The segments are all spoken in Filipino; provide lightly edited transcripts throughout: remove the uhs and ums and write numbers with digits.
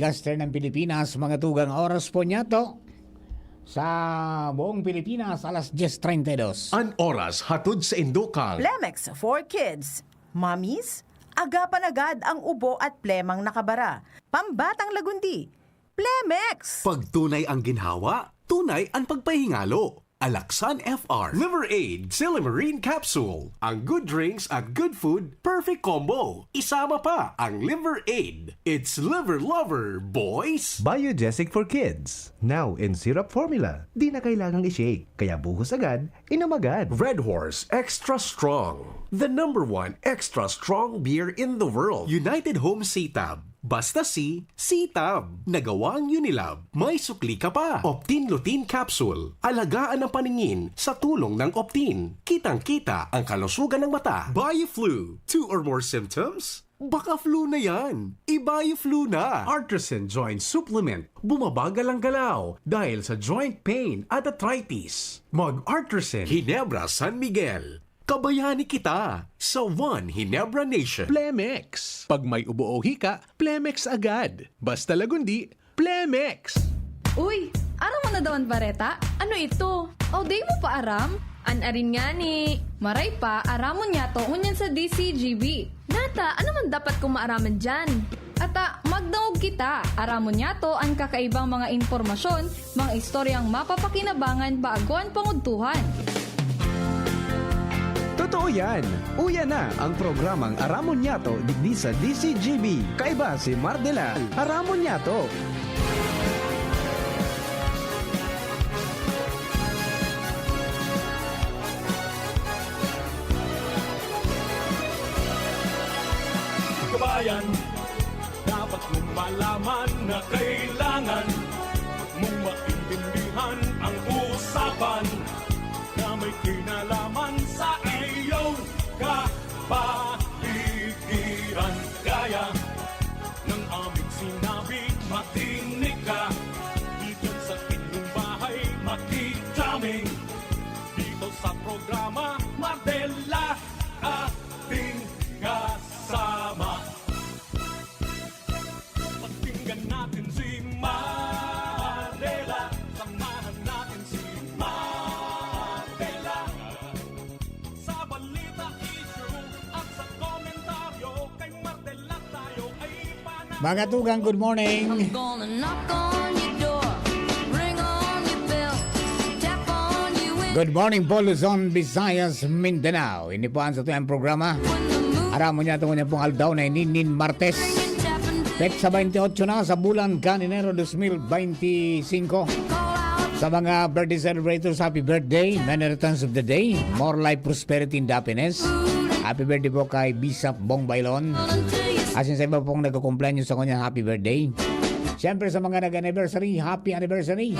broadcaster ng Pilipinas, mga tugang oras po niya to. Sa buong Pilipinas, alas 10:32. An oras hatod sa Indokang. Plemex for Kids. Mommies, agapan agad ang ubo at plemang nakabara. Pambatang lagundi. Plemex! Pagtunay ang ginhawa, tunay ang pagpahingalo. Alaksan FR. Liver Aid Silimarine Capsule. Ang good drinks at good food, perfect combo. Isama pa ang Liver Aid. It's liver lover, boys! Biogesic for Kids. Now in syrup formula. Di na kailangang i-shake. Kaya buhos agad, inom agad. Red Horse Extra Strong. The #1 extra strong beer in the world. United Home C-Tab. Basta C-Tab. Nagawang Unilab. May sukli ka pa. Optin Lutein Capsule. Alagaan ang paningin sa tulong ng Optin. Kitang-kita ang kalusugan ng mata. Bioflu. 2 or more symptoms? Baka flu na yan. I-Bioflu na. Artisan Joint Supplement. Bumabagal ang galaw dahil sa joint pain at arthritis. Mag-Artisan. Ginebra San Miguel. Kabayani kita sa One Ginebra Nation. Plemex. Pag may ubo o hika, Plemex agad. Basta lagundi, Plemex. Uy, aram mo na daw ang bareta? Ano ito? O day mo pa aram? Anarin nga ni. Maray pa, aramon niya to unyan sa DCGB. Nata, ano man dapat kong maaraman dyan? Ata, magdaog kita. Aramon niya to ang kakaibang mga informasyon, mga istoryang mapapakinabangan bago ang panguntuhan. Totoo yan. Uya na ang programang Aramon Yato digdi sa DCGB. Kaiba si Mardela. Aramon Yato. Kabayan, dapat mong malaman na kailangan mong maintindihan ang usapan na may kinalaman sa iyong kapaligiran. Gaya ng aming sinabi, makinig ka. Dito sa inyong bahay, makikaming. Dito sa programa, Mardela, ating kasama. Pakinggan natin si Mardela. Samahan natin si Mardela. Sa balita, issue at sa komentaryo, kay Mardela tayo ay panalo. Mga tugang, good morning. Gonna knock on your door, ring on your bell, tap on your window. Good morning po, Luzon, Visayas, Mindanao. Ini po ang sa tuyang programa. Aramon niya itong pong aldaw na Ninin Martes. Petsa 28 na sa bulan Enero 2025. Sa mga birthday celebrators, happy birthday. Many returns of the day. More life, prosperity, and happiness. Happy birthday po kay Bishop Bong Bailon. Asin sa iba pong nagkukumpleanyo sa kanya, happy birthday. Siyempre sa mga nag-anniversary, happy anniversary.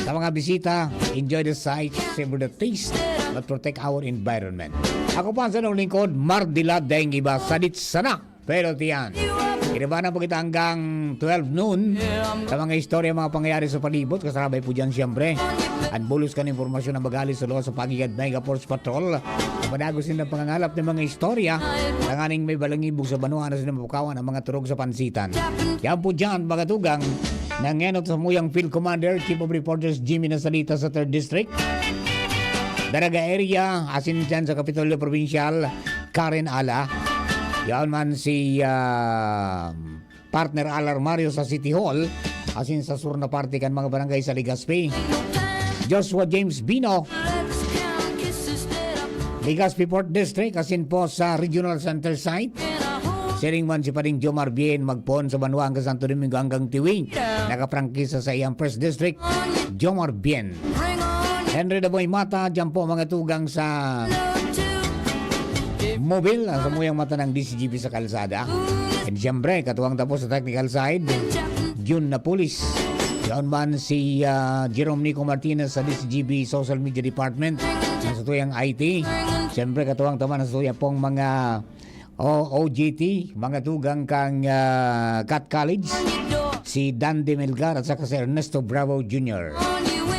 Sa mga bisita, enjoy the sight, savor the taste, but protect our environment. Ako pa sa nung lingkod, Mardila Deng Iba, Sadit Sana, pero tiyan. Kinabahan po kita hanggang 12 noon sa mga istorya, mga pangyayari sa palibot. Kasabay po dyan siyempre. At bulos ka ng informasyon na magali sa loob sa Pagigad Mega Force Patrol. Panagos din ang pangangalap ng mga istorya. Tanganing may balangibog sa banuan na sinapukawan ang mga turog sa pansitan. Yan po dyan, mga tugang, nangenot sa muyang Field Commander, Chief of Reporters Jimmy Nasalita sa 3rd District. Daraga area, asin dyan sa Kapitolyo Provincial, Karen Ala. Yan man si partner Alar Mario sa City Hall, asin sa sur na party kan mga barangay sa Legazpi. Joshua James Bino, Legazpi Port District, asin po sa Regional Center site. Siring man si Pading Jomar Bien magpon sa Banwa hanggang Santo Domingo hanggang Tiwing. Nakaprangkisa sa iyang First District, Jomar Bien. Henry Daboy Mata, dyan po mga tugang sa Mobile, sa muyang mata ng DCGP sa kalsada. And siyempre, katuwang tapos sa technical side, June Napolis. Yan man si Jerome Nico Martinez sa DCGP Social Media Department. Sa tuyang IT. Siyempre, katuwang taman sa tuyang pong mga OGT, mga tugang kang Cat College. Si Dan De Melgar at saka si Ernesto Bravo Jr.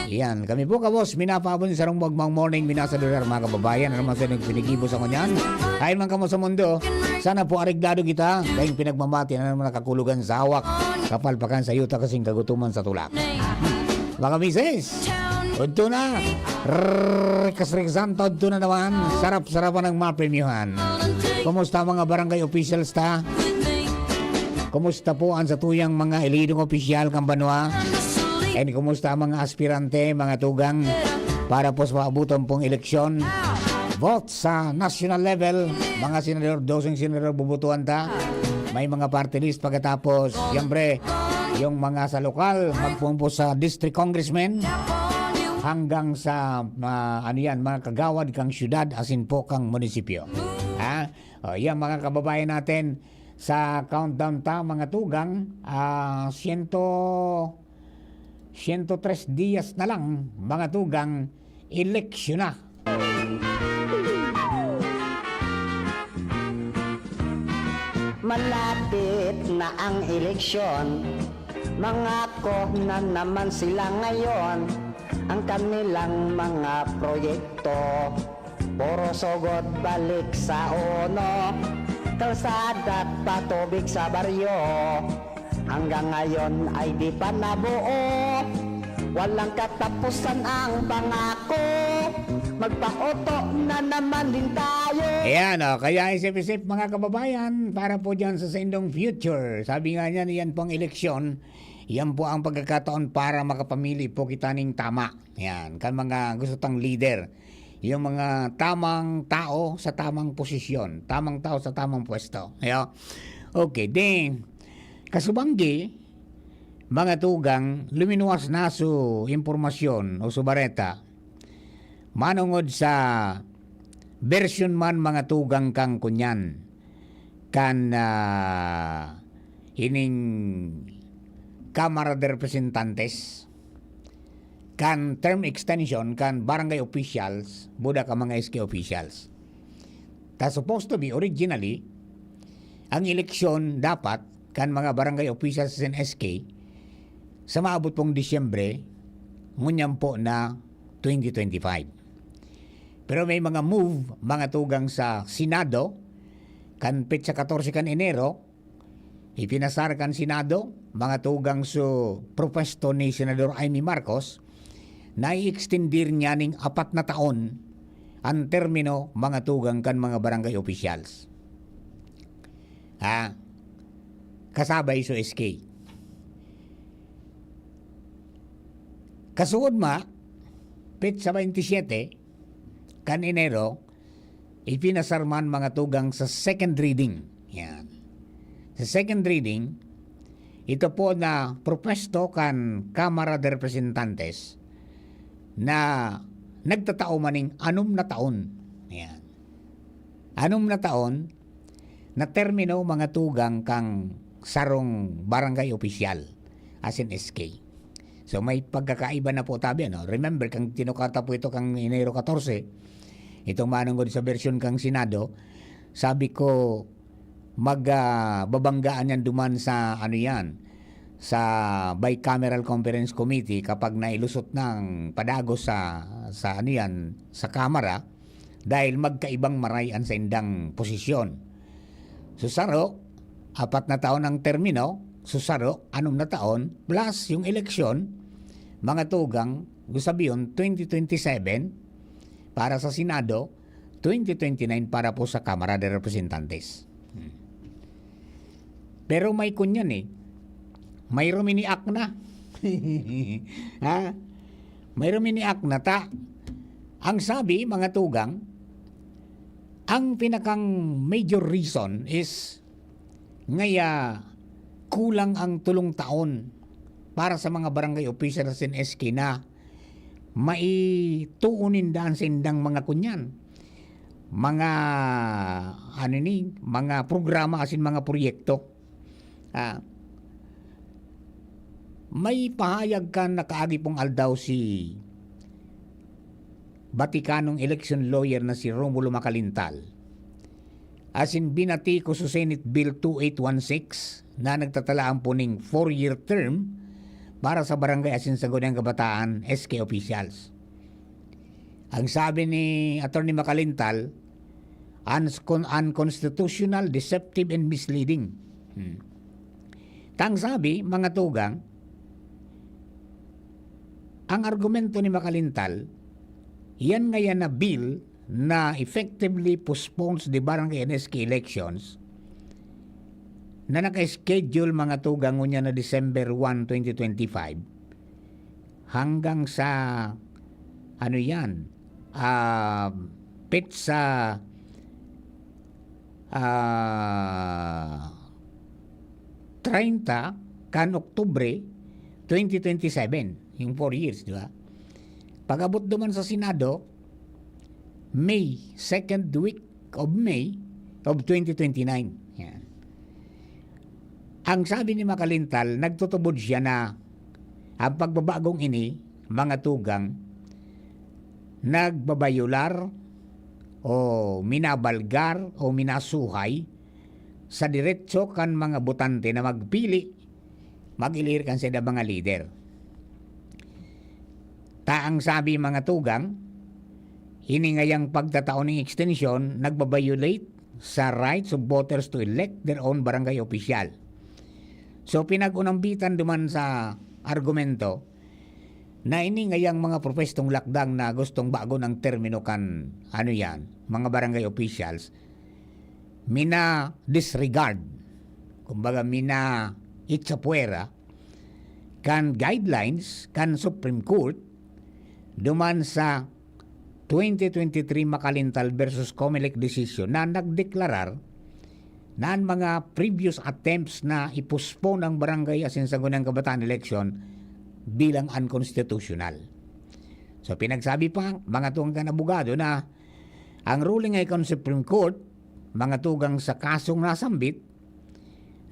Yan, kami po kabos, minapabon sa rumbag mga morning, minasalular mga kababayan, ano man sa nagpinigibo sa kanyan. Kahit man kamo sa mundo, sana po arigdado kita, dahil pinagmamati na naman nakakulugan sa hawak, kapalpakan sa yuta kasing kagutuman sa tulak. Mga misis, udto na, kasriksan, udto na naman, sarap-sarapan ng mapremyuhan. Kumusta mga barangay officials ta? Kumusta po ang satuyang mga elidong opisyal kang banwa? And kumusta ang mga aspirante, mga tugang para po sa maabutan pong eleksyon? Vote sa national level, mga senador, 12 senador bubutuan ta. May mga party list pagkatapos, siyempre, yung mga sa lokal, magpumpo sa district congressman, hanggang sa mga kagawad kang syudad, asin po kang munisipyo. Ha? O, yan mga kababayan natin, sa countdown ta mga tugang 103 dias na lang mga tugang eleksyon na. Malapit na ang eleksyon, mga ko na naman sila ngayon, ang kanilang mga proyekto puro sugod balik sa uno, kalsada at patubig sa baryo, hanggang ngayon ay di pa nabuo. Walang katapusan ang pangako, magpa-auto na naman din tayo. Ayan kaya isip-isip mga kababayan para po dyan sa indong future. Sabi nga niyan, yan pong eleksyon, yan po ang pagkakataon para makapamili po kita ng tama. Yan, kan mga gusto tang leader. Yung mga tamang tao sa tamang posisyon, tamang tao sa tamang pwesto. Ayo. Okay, then kasubanggi mga tugang luminuwas na su impormasyon o subareta manungod sa version man mga tugang kang kunyan kan ining Kamara de Representantes kan term extension kan barangay officials buda ka mga SK officials. Ta supposed to be originally ang eleksyon dapat kan mga barangay officials in SK sa maabot pong Disyembre ngunyam po na 2025. Pero may mga move mga tugang sa Senado kan petsa 14 kan Enero ipinasar kan Senado mga tugang su propesto ni Senador Amy Marcos na i-extendir niya ning 4 na taon ang termino mga tugang kan mga barangay officials. Kasabay so SK. Kasuod petsa 27 kan Enero, ipinasarman mga tugang sa second reading. Yan. Sa second reading, ito po na propesto kan Kamara de Representantes na nagtatao maning 6 na taon. Yan. 6 na taon na termino mga tugang kang sarong barangay opisyal as in SK. So may pagkakaiba na po tabi. Remember, kang tinukata po ito kang Enero 14, itong manunggod sa version kang Senado, sabi ko magbabanggaan yan duman sa sa bicameral conference committee kapag nailusot ng padagos sa sa Kamara dahil magkaibang marayan sa indang posisyon. Susaro, 4 na taon ang termino, susaro, 6 na taon, plus yung eleksyon, mga tugang, gusabiyon, 2027 para sa Senado, 2029 para po sa Kamara de Representantes. Pero may kunyan may ruminiak na. May ruminiak na ta. Ang sabi, mga tugang, ang pinakang major reason is ngaya kulang ang 3 taon para sa mga barangay officials in SK na maituunin daan sa indang mga kunyan. Mga mga programa asin mga proyekto. May pahayag kan nakaagi pong aldaw si Vaticanong election lawyer na si Romulo Macalintal. Asin binati ko sa Senate Bill 2816 na nagtatalaan po ning 4-year term para sa Barangay Asinsagunang Kabataan SK officials. Ang sabi ni Atty. Makalintal, unconstitutional, deceptive, and misleading. Tang sabi, mga tugang, ang argumento ni Makalintal, yan ngayon na bill na effectively postpones the barangay and SK elections na naka-schedule mga tugang niya na December 1, 2025 hanggang sa ano yan, petsa 30 kan Oktubre 2027, yung 4 years, di ba? Pag-abot duman sa Senado, May, second week of May of 2029. Yan. Ang sabi ni Makalintal, nagtutubod siya na ang pagbabagong ini, mga tugang, nagbabayular o minabalgar o minasuhay sa diretso kan mga botante na magpili, mag-ilir kan sa mga leader. Taang sabi mga tugang, hiningayang pagtataon ng extension, nagbabayulate sa rights of voters to elect their own barangay official. So pinag-unambitan duman sa argumento na iningayang mga propestong lakdang na gustong bago ng termino kan ano yan, mga barangay officials, mina disregard, kumbaga mina itsapuera, kan guidelines kan Supreme Court duman sa 2023 Makalintal versus Comelec decision na nagdeklarar na ang mga previous attempts na ipospone ang barangay Asinsagunang Kabataan election bilang unconstitutional. So pinagsabi pa mga tugang abogado na ang ruling ay kan Supreme Court, mga tugang sa kasong nasambit,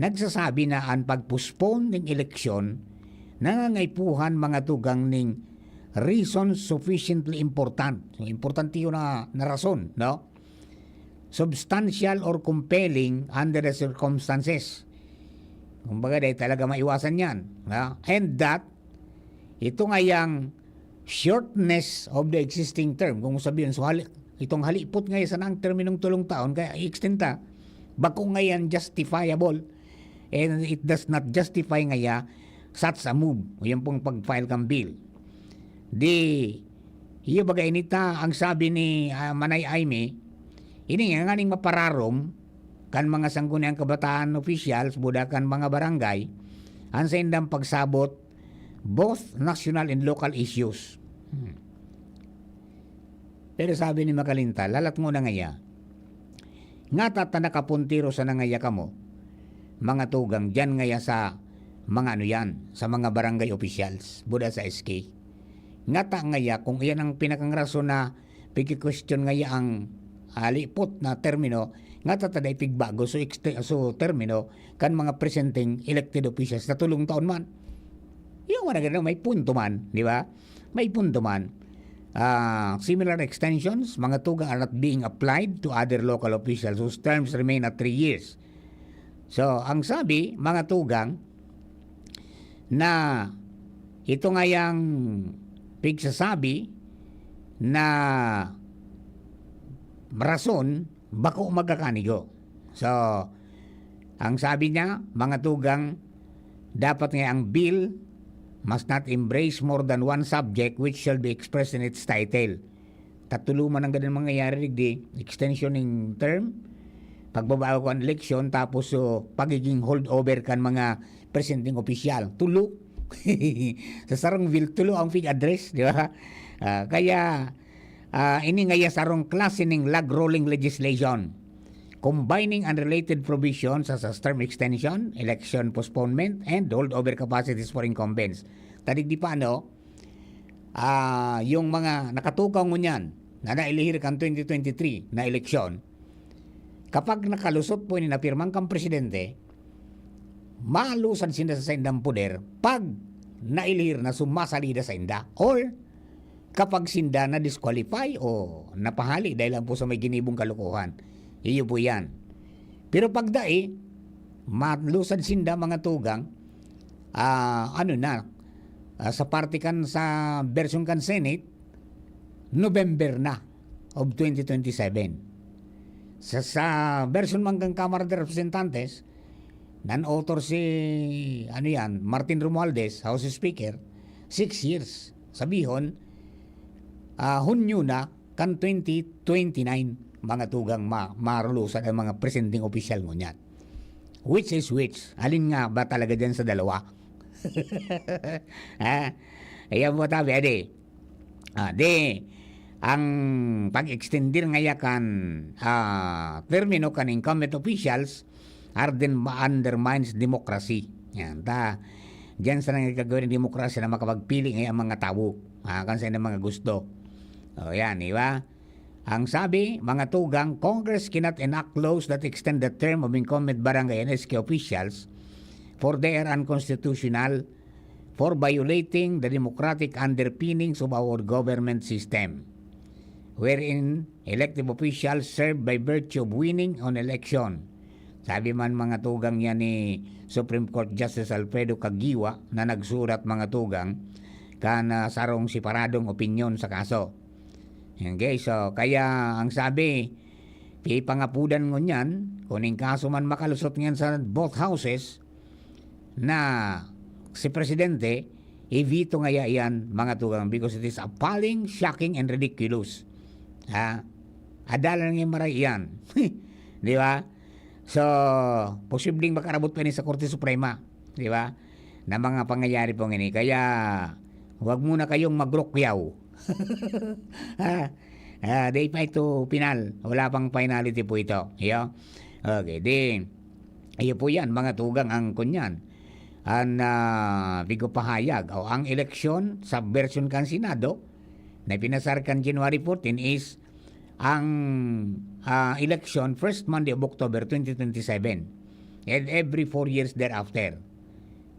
nagsasabi na ang pagpospone ng eleksyon nangangaipuhan mga tugang ning reason sufficiently important. Importante yun na rason, no? Substantial or compelling under the circumstances. Kumbaga dahil talaga maiwasan yan. No? And that, ito nga yung shortness of the existing term. Kung sabihin, so itong halipot ngayon sa nang terminong 3 taon, kaya i-extenda, bako ngayon justifiable. And it does not justify ngayon such a move. Yan pong pag-file kang bill. Iyo bagay nita ang sabi ni Manay Aimee, ini nga ning mapararom kan mga sangguniang kabataan officials budakan mga barangay ang sa indang pagsabot both national and local issues. Pero sabi ni Makalintal, lalat mo na ngaya, nga tatana kapuntiro sa nangaya kamo, mga tugang dyan ngaya sa mga ano yan, sa mga barangay officials buda sa SK. Ngata ngaya kung iyan ang pinakang rason na pigi-question ngaya ang halipot na termino, ngata taday pigbago so termino kan mga presenting elected officials na 3 taon man. Yung mga ganun, may punto man, di ba? May punto man. Similar extensions, mga tugang are not being applied to other local officials whose terms remain at 3 years. So, ang sabi, mga tugang, na ito ngayang pigsasabi na rason bako magkakanigo. So, ang sabi niya, mga tugang, dapat nga ang bill must not embrace more than one subject which shall be expressed in its title. Tatuluman ang ganun mangyayari di extension ng term, pagbabago ang eleksyon, tapos pagiging holdover kan mga presenting official. Tulo. Sa sarong bill, tulo ang address, di ba? Kaya, ini ngaya sarong klase ng log rolling legislation combining unrelated provisions as term extension, election postponement, and holdover capacities for incumbents. Tadig di pa yung mga nakatukaw mo niyan na nailihir kang 2023 na eleksyon, kapag nakalusot po ni napirmang kang presidente, malusan sinda sa indang poder pag nailihir na sumasalida sa inda or kapag sinda na disqualify o napahali dahil lang po sa may ginibong kalukuhan. Iyo po yan. Pero pag malusan sinda mga tugang, sa party kan sa version kan Senate, November na of 2027. Sa version man kang Kamara de Representantes, nan-author si Martin Romualdez, House Speaker, 6 years. Sabihon, Hunyo na kan 2029 mga tugang marulusan ang mga presenting official ngunyan. Which is which? Alin nga ba talaga dyan sa dalawa? Ayan mo tabi, ang pag-extendir ngayakan termino kan incumbent officials undermines democracy. Yan, diyan sa nangigagawin ng demokrasya na makapagpili ng mga tao kan sa mga gusto. O yan, di ba? Ang sabi, mga tugang, Congress cannot enact laws that extend the term of incumbent barangay and SK officials for they are unconstitutional for violating the democratic underpinnings of our government system, wherein elective officials serve by virtue of winning on election. Sabi man mga tugang yan ni Supreme Court Justice Alfredo Caguioa na nagsurat mga tugang kana sarong separadong opinyon sa kaso. Okay, so kaya ang sabi, ipangapudan ngunyan, kuning kaso man makalusot ngayon sa both houses, na si Presidente, i-veto nga yan mga tugang because it is appalling, shocking, and ridiculous. Adalan nga maray yan. Di ba? So, posibleng makarabot pa ni sa Korte Suprema. Di ba? Na mga pangyayari po ngini. Kaya, huwag muna kayong magrokyaw. Day pa ito final. Wala pang finality po ito. Okay, di. Iyo po yan, mga tugang ang kunyan. Ang bigo pahayag o ang eleksyon sa version kan Senado na pinasar kan January 14 is ang election first Monday of October 2027 and every 4 years thereafter.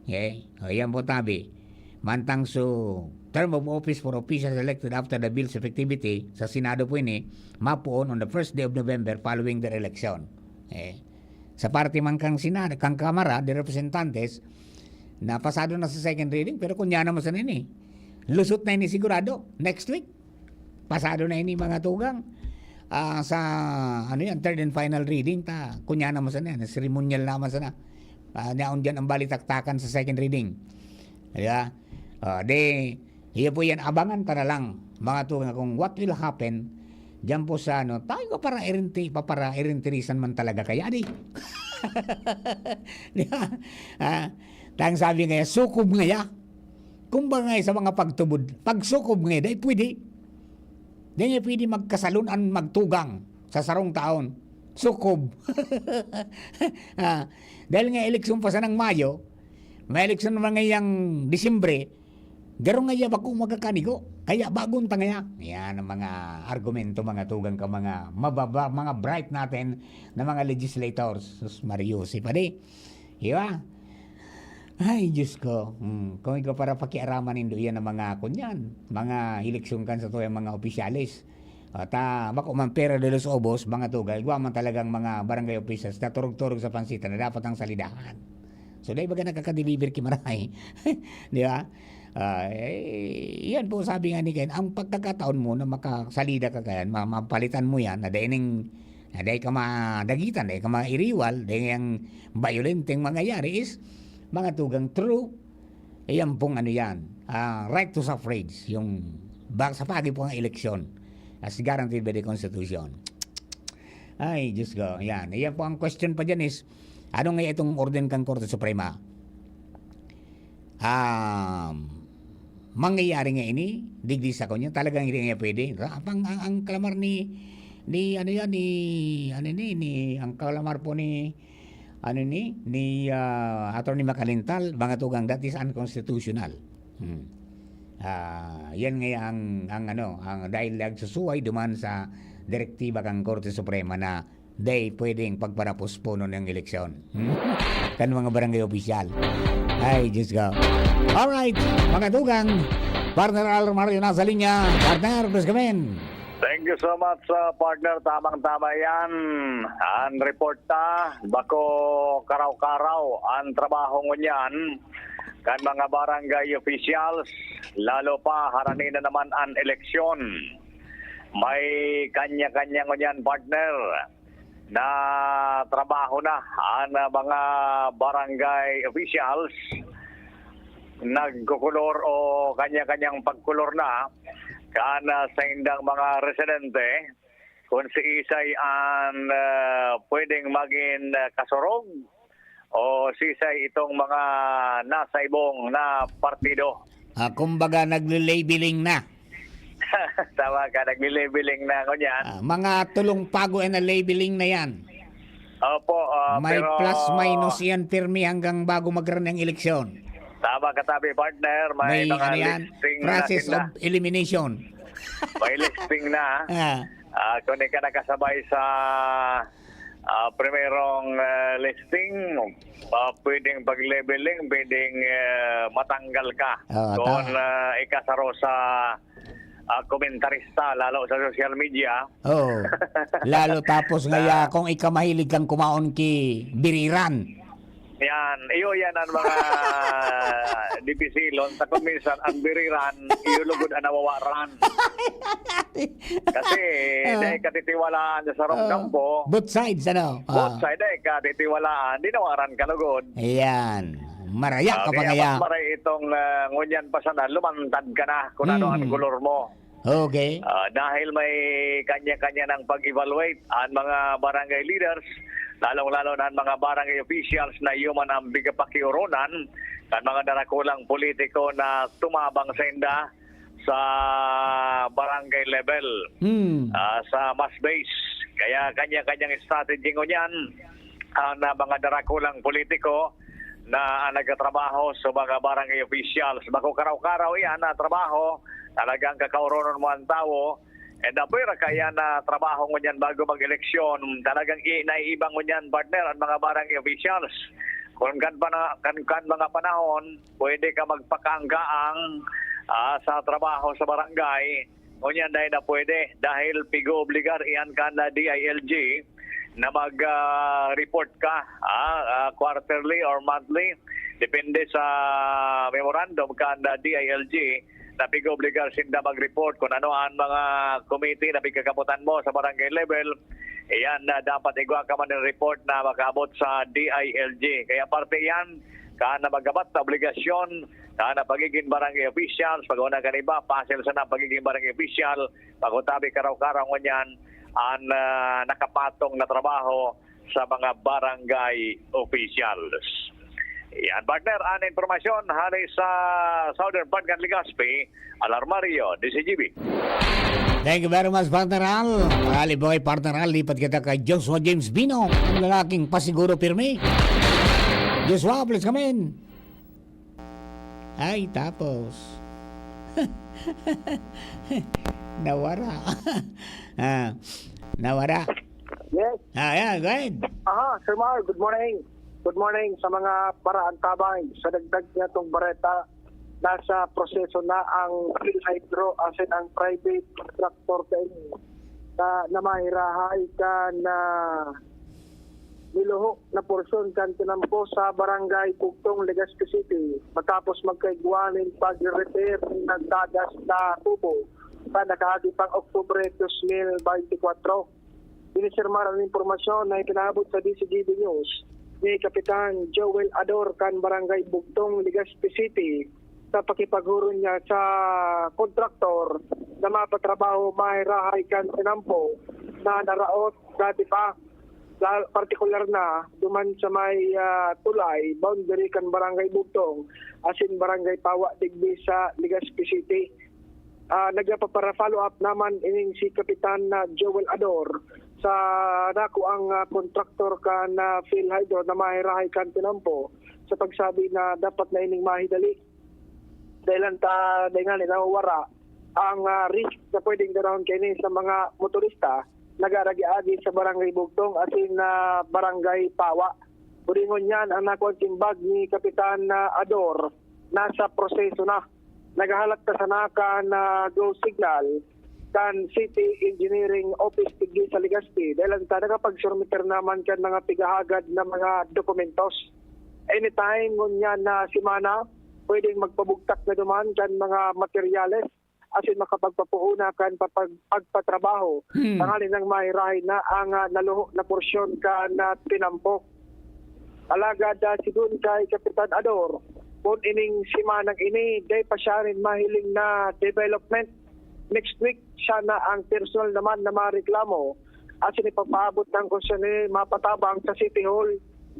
Okay? O yan po tabi. Mantang so term of office for officials elected after the bill's effectivity sa Senado po ini mapuon on the first day of November following their election. Sa parte man kang Senado, kang Kamara de Representantes na pasado na sa second reading pero kunya naman sa nini. Lusot na ini sigurado next week. Pasado na ini mga tugang. Sa third and final reading kunya naman sa na ceremonial naman sa na. Naon diyan ang balitaktakan sa second reading. Kaya hiya po yan, abangan pa na lang mga tugang kung what will happen diyan po sa tayo ko para irintirisan man talaga kaya tang sabi nga sukob nga kung ba nga sa mga pagtubod pagsukob nga pwede pwede magkasalunan magtugang sa sarong taon sukob. Dahil nga eleksyon pa sa ng Mayo, may eleksyon naman ngayang Disyembre, garo nga iya bako magkakanigo. Kaya bagong tangaya. Yan ang mga argumento, mga tugang ka, mga mababa, mga bright natin na mga legislators. Sus Mariusi pa di. Diba? Ay, Diyos ko. Kung ikaw para pakiaraman nindo yan ng mga kunyan, mga eleksyon kan sa to yung mga opisyalis. Bako man pera de los obos, mga tugay, man talagang mga barangay officials na turog-turog sa pansitan na dapat ang salidahan. So, dahil baga nakaka-deliver kimaray. Di ba? Yan po sabi nga ni Ken, ang pagkakataon mo na makasalida ka kayan, mapalitan mo yan, na dahil ka madagitan, dahil ka mairiwal, dahil yung violenteng mangyayari is, mga tugang true, yan pong right to suffrage, yung sa pagi po ang eleksyon, as guaranteed by the Constitution. Ay, Diyos ko, yan. Yan po ang question pa dyan is, ano nga itong orden kang Korte Suprema? Mangyayari nga ini, digdi sa kanya, talagang hindi nga pwede. Ang kalamar ang kalamar po ni Attorney Macalintal, mga tugang, that is unconstitutional. Yan nga ang dahil nagsusuway duman sa direktiba kang Korte Suprema na pwedeng pagparapuspono ng eleksyon. Kan mga barangay opisyal. Ay, Diyos ko. Alright, mga tugang, partner Al Mario nasa linya. Partner, please come in. Thank you so much, partner. Tamang-tama yan. Ang report bako karaw-karaw ang trabaho ngunyan. kan mga barangay officials, lalo pa haranin na naman ang eleksyon. May kanya-kanya ngunyan partner na trabaho na ang mga barangay officials, nagkukulor o kanya-kanyang pagkulor na kana sa indang mga residente kung si isay ang pwedeng maging kasurog o si isay itong mga nasa ibong na partido. Kumbaga nagle-labeling na. Tama ka, nagli-labeling na ngunyan. Mga tulong pago na labeling na yan. Opo, May pero plus minus yan pirmi hanggang bago magkaroon ng eleksyon. tama katabi partner, may mga ano yan? listing Process na of elimination. may listing na. Kung di ka nakasabay sa primerong listing, pwedeng pag-labeling, pwedeng matanggal ka. Kung ikasaro sa komentarista, lalo sa social media. Lalo tapos ngaya kung ikamahilig kang kumaon ki biriran. Yan, iyo yan ang mga dipisilon. Sa kuminsan, ang biriran, iyo lugod ang nawawaran. Kasi, dahil katitiwalaan sa sarong kampo, Both sides, ano? both side, dahil katitiwalaan, di nawaran ka lugod. Ayan. Maraya ka pa Kaya ngaya. mas maray itong ngunyan pa sana, lumantad ka na kung ano ang kulor mo. Okay. Dahil may kanya-kanya ng pag-evaluate ang mga barangay leaders, lalong-lalo na ang mga barangay officials na yuman ang bigapakiuronan at mga darakulang politiko na tumabang sa inda sa barangay level, sa mass base. Kaya kanya-kanyang strategy ngunyan ang mga darakulang politiko na nagtatrabaho sa mga barangay officials. Bako karaw-karaw yan na trabaho, talagang kakauronon mo ang tao, and pwera kaya na trabaho mo niyan bago mag-eleksyon, talagang naiibang mo niyan partner ang mga barangay officials. Kung kan mga panahon, pwede ka magpakaanggaang sa trabaho sa barangay, ngunyan dahil na pwede, dahil pigo-obligar iyan ka na DILG, na mag-report ka quarterly or monthly, depende sa memorandum ka na DILG, na pigo-obligar sinda mag-report kung ano ang mga committee na pigkakaputan mo sa barangay level. Iyan na dapat igwa ka man ng report na makaabot sa DILG. Kaya parte yan, ka na magabat na obligasyon, ka na pagiging barangay officials, pag-una ka iba, pasil sa na pagiging barangay official, pag-utabi karaw-karaw ngunyan, ang nakapatong na trabaho sa mga barangay officials. Yan, partner, ang informasyon hali sa Southern Part ng Legazpi, Alarmario, DCGB. Thank you very much, Partner Al. Hali po kay Partner Al, lipat kita kay Joshua James Bino, ang lalaking pasiguro pirmi. Joshua, please come in. Ay, tapos. Nawara. Nawara. Yes. Yeah, go ahead. Sir Mar, good morning. Good morning sa mga paraan tabang. Sa dagdag niya itong bareta, nasa proseso na ang Hydro as in ang private contractor na mahirahay ka na niluho na porsyon kan tinampo sa barangay Bugtong, Legazpi City matapos magkaigwaning pag-repair ng nagdagas na tubo sa nakahagi pang Oktubre 2024. Inisirmar ang impormasyon na ikinabot sa DCGB News ni Kapitan Joel Ador kan Barangay Bugtong, Legazpi City sa pakipaghuro niya sa kontraktor na mapatrabaho mahirahay kan tinampo na naraot dati pa, partikular na duman sa may tulay, boundary kan Barangay Bugtong asin Barangay Pawa Digbi sa Legazpi City. Nagpapara-follow up naman ining si Kapitan Joel Ador sa dako ang kontraktor ka na Phil Hydro na mahirahay kan tinampo sa pagsabi na dapat na ining mahidali dahil nga nawawara ang risk na pwedeng daroon kini sa mga motorista nagaragi-agi sa Barangay Bugtong asin na Barangay Pawa. Buringon yan ang nakontimbag ni Kapitan Ador, nasa proseso na. Nagahalat ka sa naka na go signal kan City Engineering Office tigli sa Legazpi dahil ang nakapag-surmiter naman kan mga pigahagad na mga dokumentos. Anytime ngunya na simana pwedeng magpabugtak na duman kan mga materyales asin makapagpapuuna kan pagpatrabaho. Tangalin nang mahirahin na ang naluho na porsyon kan tinampok. Alagad sigun kay Kapitan Ador, kung ining simanang ini, day pa siya rin mahiling na development. Next week, siya na ang personal naman na mareklamo. Asin ipapaabot ng kusyon ni mapatabang sa City Hall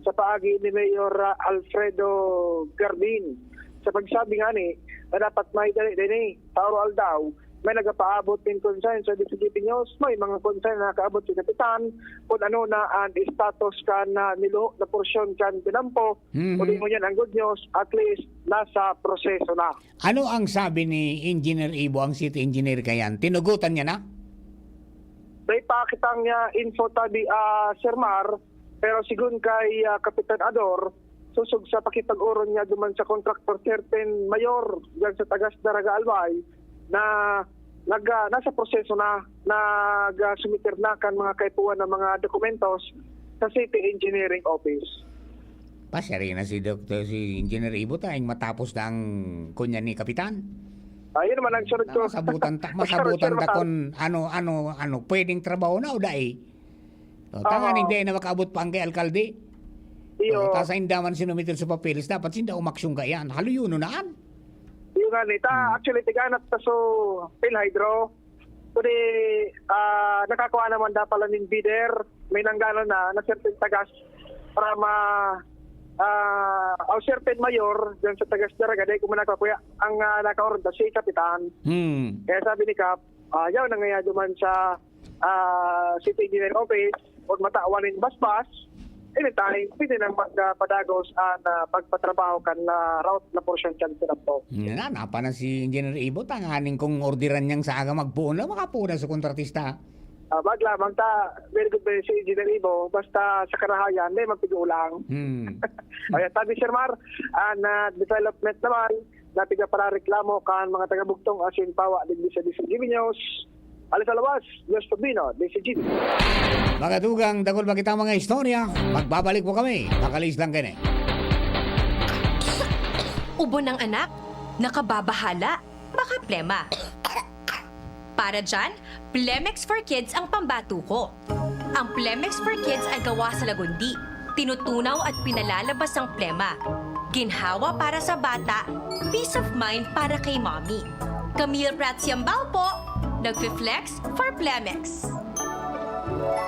sa paagi ni Mayor Alfredo Garbin. Sa pagsabi nga ni, na dapat may dali din Tauro Aldaw, may nagapaabot din concern sa DCGP News, may mga concern na nakaabot si Kapitan kung ano na ang status kan na niluho na porsyon kan tinampo. Kung mo yan ang good news, at least nasa proseso na. Ano ang sabi ni Engineer Ibo, ang city engineer kayan? Tinugutan niya na? May pakitang niya info tabi Sir Mar, pero sigun kay Kapitan Ador, susog sa pakipag-uron niya duman sa contractor certain mayor dyan sa Tagas Daraga Albay na nasa proseso na nag-sumiter na kan mga kaipuan ng mga dokumentos sa City Engineering Office. Pasya rin na si Engineer Ibo tayong matapos na ang kunya ni Kapitan. Ayun naman ang sunod ko. Masabutan ta kung ano, pwedeng trabaho na o dahi. Tangan hindi na makaabot pa ang kay Alkalde. Iyo. Kasa indaman sinumitil sa papeles, dapat sinda umaksyon ka yan. Haluyuno naan. Yung nga nita, actually tiganat ta so Pilhydro. Kundi nakakuha naman da pala ng bidder, may nanggano na certain tagas para certain mayor dyan sa Tagas Daraga, dahil kumanakakuya ang nakaorda si Kapitan. Kaya sabi ni Kap, yaw na nga duman sa City Engineering Office o mataawanin basbas, anytime, pwede nang magpadagos pagpatrabaho kan na route na porsyon kan sinapto. Napa na si Engineer Ibo, tanganin kong orderan niyang sa aga magpuuna, makapuuna sa kontratista. Wag lamang ta, very good ba si Engineer Ibo, basta sa karahayan, may magpigulang. Kaya sabi Sir Mar, na development naman, napiga para reklamo kan mga taga-bugtong asin pawa din sa DCGB News. Alis alabas, Los Tobino, DCGB. Magatugang dagol ba kita mga istorya? Magbabalik po kami. Nakalis lang kene. Ubo ng anak, nakababahala, baka plema. Para dyan, Plemex for Kids ang pambato ko. Ang Plemex for Kids ay gawa sa lagundi. Tinutunaw at pinalalabas ang plema. Ginhawa para sa bata, peace of mind para kay mommy. Camille Pratsiambao po, nagfi-flex for Plemex.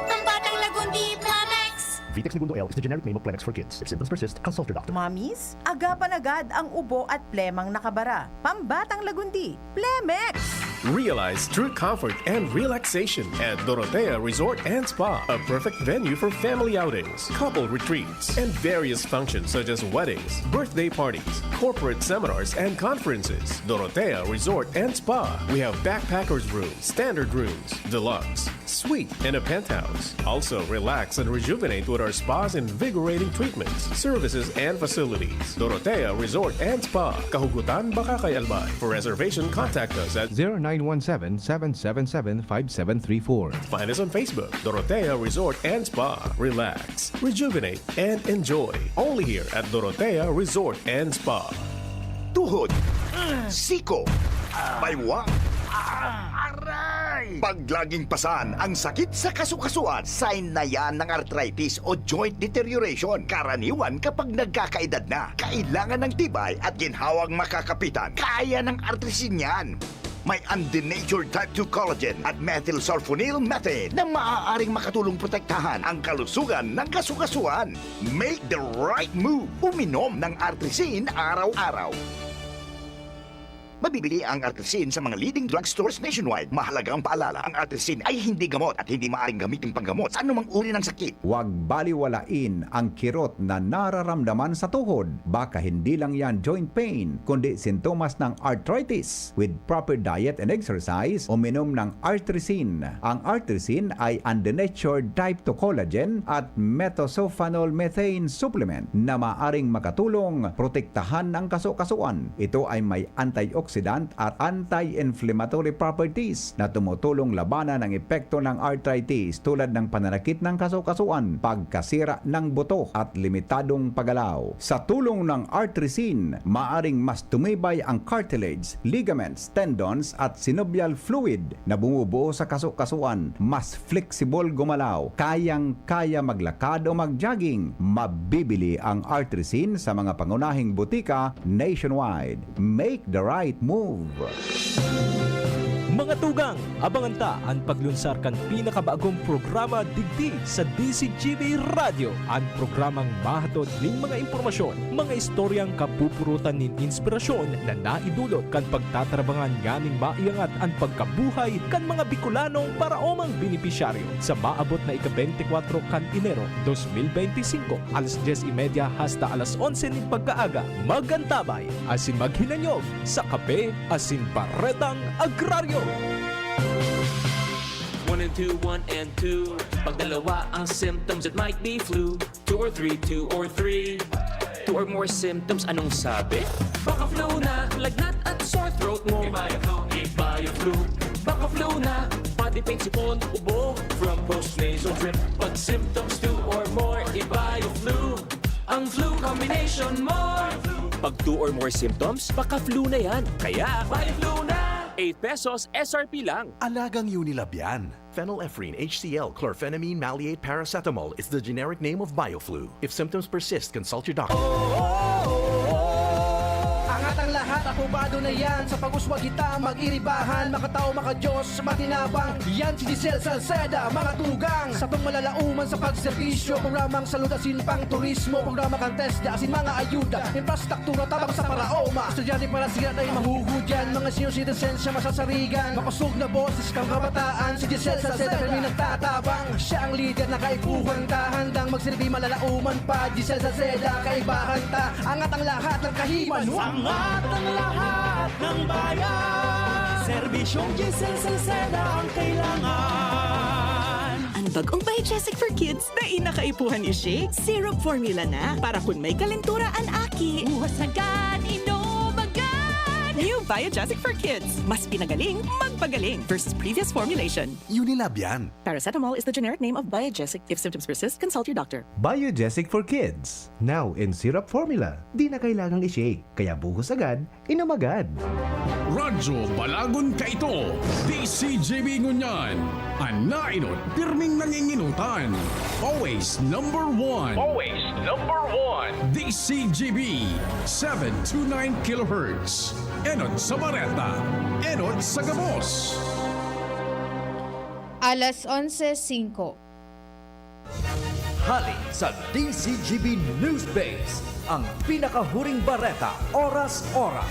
Ang batang lagundi, Plemex! Vitex Segundo L is the generic name of Plemex for kids. If symptoms persist, consult your doctor. Mamis, agapan agad ang ubo at plemang nakabara. Pambatang lagundi, Plemex! Realize true comfort and relaxation at Dorotea Resort and Spa, a perfect venue for family outings, couple retreats, and various functions such as weddings, birthday parties, corporate seminars, and conferences. Dorotea Resort and Spa. We have backpackers rooms, standard rooms, deluxe, suite, and a penthouse. Also, relax and rejuvenate with our spa's invigorating treatments, services, and facilities. Dorotea Resort and Spa, Kahugutan, Bakakay, Albay. For reservation, contact us at 0917-777-5734. Find us on Facebook, Dorotea Resort and Spa. Relax, rejuvenate, and enjoy. Only here at Dorotea Resort and Spa. Tuhod, siko, baywa, pag laging pasan ang sakit sa kasukasuan, sign na yan ng arthritis o joint deterioration. Karaniwan kapag nagkakaedad na, kailangan ng tibay at ginhawang makakapitan. Kaya ng artrisin yan. May undenatured type 2 collagen at methylsulfonyl methane na maaaring makatulong protektahan ang kalusugan ng kasukasuan. Make the right move. Uminom ng artrisin araw-araw. Mabibili ang artrisin sa mga leading drugstores nationwide. Mahalaga ang paalala, ang artrisin ay hindi gamot at hindi maaaring gamitin panggamot sa anumang uri ng sakit. Huwag baliwalain ang kirot na nararamdaman sa tuhod. Baka hindi lang yan joint pain, kundi sintomas ng arthritis. With proper diet and exercise, uminom ng artrisin. Ang artrisin ay undenatured type 2 collagen at methylsulfonyl methane supplement na maaaring makatulong protektahan ang kasukasuan. Ito ay may antioxidant antioxidant at anti-inflammatory properties na tumutulong labanan ang epekto ng arthritis tulad ng pananakit ng kasukasuan, pagkasira ng buto at limitadong paggalaw. Sa tulong ng Artresin, maaring mas tumibay ang cartilage, ligaments, tendons at synovial fluid na bumubuo sa kasukasuan, mas flexible gumalaw, kayang-kaya maglakad o mag-jogging. Mabibili ang Artresin sa mga pangunahing butika nationwide. Make the right move. Mga tugang, abangan ta ang paglunsar kan pinakabagong programa digdi sa DCGB Radio. Ang programang mahatod ning mga impormasyon, mga istoryang kapupurutan nin inspirasyon na naidulot kan pagtatrabangan nganing maiangat ang pagkabuhay kan mga Bicolanong paraomang benepisyaryo sa maabot na ika-24 kan Enero 2025 alas 10:30 hasta alas 11 ning pagkaaga. Magantabay asin maghinanyog sa Kape asin Baretang Agraryo. 1 and 2, 1 and 2. Pag dalawa ang symptoms, it might be flu. 2 or 3, 2 or 3. 2 or more symptoms, anong sabi? Baka flu na, lagnat at sore throat mo. Iba yung flu, iba yung flu. Baka flu na, body pain, sipon, ubo. From post-nasal drip, pag symptoms 2 or more, iba yung flu. Ang flu combination mo. Pag 2 or more symptoms, baka flu na yan. Kaya, iba yung flu na. 8 pesos SRP lang. Alagang Unilab yan. Phenylephrine HCl chlorphenamine maleate paracetamol is the generic name of BioFlu. If symptoms persist, consult your doctor. Angat ang lahat, aprobado na yan. Sa pag-uswag kita, mag-iribahan. Makatao, makadiyos, matinabang. Yan si Giselle Salceda, mga tugang. Sa tong malalauman sa pagservisyo. Programang saludasin pang turismo. Programa kang test, asin mga ayuda. Infrastruktura, tabang sa paraoma. Estudyante para sila tayo mahugudyan. Mga senior citizens siya masasarigan. Makusog na boses kang kabataan. Si Giselle Salceda, kami nagtatabang. Siya ang leader na kaipuhan ta. Handang magsilbi malalauman pa. Giselle Salceda, kaibahan ta. Angat ang lahat ng kahiman. Angat ang lahat ng bayan. Serbisyong Giselle Salceda ang kailangan. Ang bagong Biogesic for Kids na inakaipuhan i-shake, syrup formula na para kung may kalentura ang aki. Buhas agad, inom agad. New Biogesic for Kids. Mas pinagaling, magpagaling versus previous formulation. Unilab yan. Paracetamol is the generic name of Biogesic. If symptoms persist, consult your doctor. Biogesic for Kids. Now in syrup formula. Di na kailangang i-shake, kaya buhos agad, inom agad. Radyo Balagon ka ito. DCGB Ngunyan. Anainot, pirming nanginginutan. Always number one. Always number one. DCGB 729 kHz. Enot sa Bareta. Enot sa Gabos. Alas 11:05. Hali sa DCGB News Base, ang pinakahuring bareta oras-oras.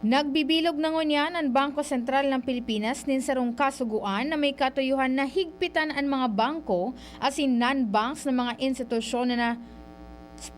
Nagbibilog ng ngunyan ang Bangko Sentral ng Pilipinas nin sarong kasuguan na may katuyuhan na higpitan ang mga bangko asin non-banks ng mga institusyon na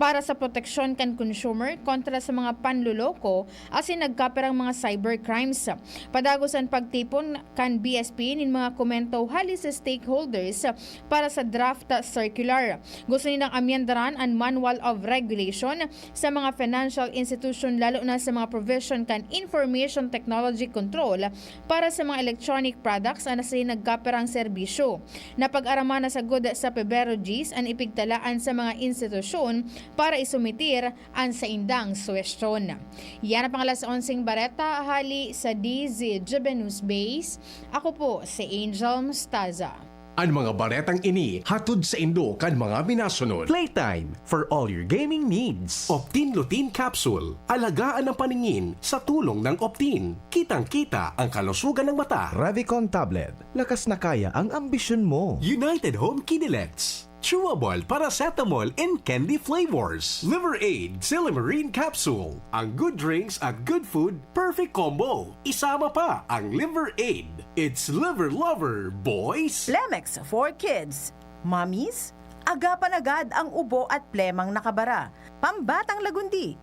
para sa proteksyon kan consumer kontra sa mga panluloko asin nagkaperang mga cybercrimes. Padagosan pagtipon kan BSP nin mga komento hali sa stakeholders para sa draft circular. Gusto nilang amyendaran ang Manual of Regulation sa mga financial institution lalo na sa mga provision kan information technology control para sa mga electronic products na sa nagkaperang serbisyo. Napag-araman na sagod sa Pebrero Gs ang ipigtalaan sa mga institusyon para isumitir ang sa indang suwestyon. Yan ang pangalas 11 Bareta, hali sa DZGB News Base. Ako po si Angel Mustaza. Ang mga baretang ini hatod sa Indo kan mga minasunod. Playtime for all your gaming needs. Optin Lutein Capsule. Alagaan ang paningin sa tulong ng Optin. Kitang-kita ang kalusugan ng mata. Revicon Tablet. Lakas na kaya ang ambisyon mo. United Home Kinelex. Chewable paracetamol in candy flavors. Liver Aid Silimarine Capsule. Ang good drinks at good food, perfect combo. Isama pa ang Liver Aid. It's liver lover, boys. Plemex for Kids. Mommies, agapan agad ang ubo at plemang nakabara. Pambatang lagundi.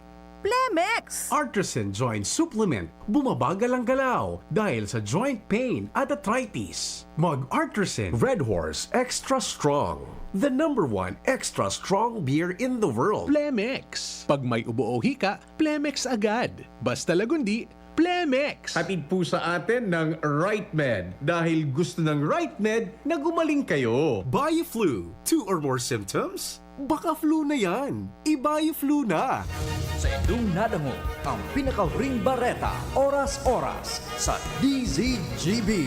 Plemex! Artisan Joint Supplement. Bumabagal ang galaw dahil sa joint pain at arthritis. Mag-Artisan Red Horse Extra Strong. The #1 extra strong beer in the world. Plemex. Pag may ubo o hika, Plemex agad. Basta lagundi, Plemex. Hatid po sa atin ng RightMed dahil gusto ng RightMed na gumaling kayo. Bioflu. 2 or more symptoms? Baka flu na yan. I-Bioflu na. Sa inyong nadango ang pinaka-ring bareta, oras-oras sa DZGB.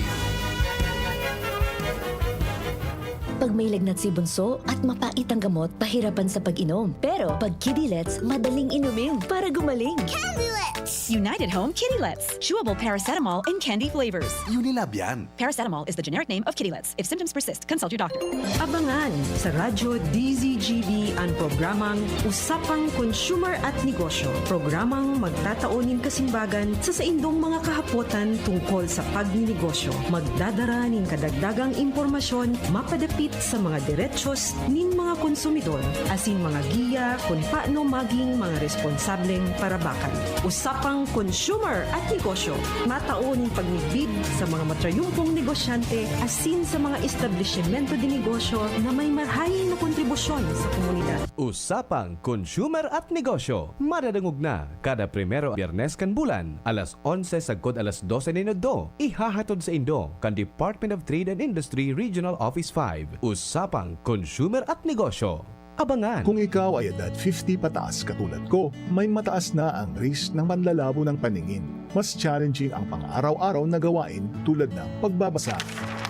Pag may lagnat si Bunso at mapait ang gamot, pahirapan sa pag-inom. Pero pag Kidilets, madaling inumin para gumaling. Kidilets! United Home Kidilets. Chewable paracetamol in candy flavors. Unilab yan. Paracetamol is the generic name of Kidilets. If symptoms persist, consult your doctor. Abangan sa Radyo DZGB ang programang Usapang Consumer at Negosyo. Programang magtataunin kasimbagan sa saindong mga kahapotan tungkol sa pagninegosyo. Magdadara ning kadagdagang impormasyon mapadapit sa mga diretsyon nin mga konsumidor asin mga giya kung paano maging mga responsableng parabakan. Usapang Consumer at Negosyo. Matauning pagnigbid sa mga matrayumpong negosyante asin sa mga establishmento de negosyo na may marhayin na kontribusyon sa komunidad. Usapang Consumer at Negosyo. Madadangog na kada primero Biyernes kan bulan, alas 11 sagkod alas 12 ninudo. Ihahatod sa Indo kan Department of Trade and Industry Regional Office 5. Usapang Consumer at Negosyo. Abangan. Kung ikaw ay edad 50 pataas katulad ko, may mataas na ang risk ng panlalabo ng paningin. Mas challenging ang pang-araw-araw na gawain tulad ng pagbabasa,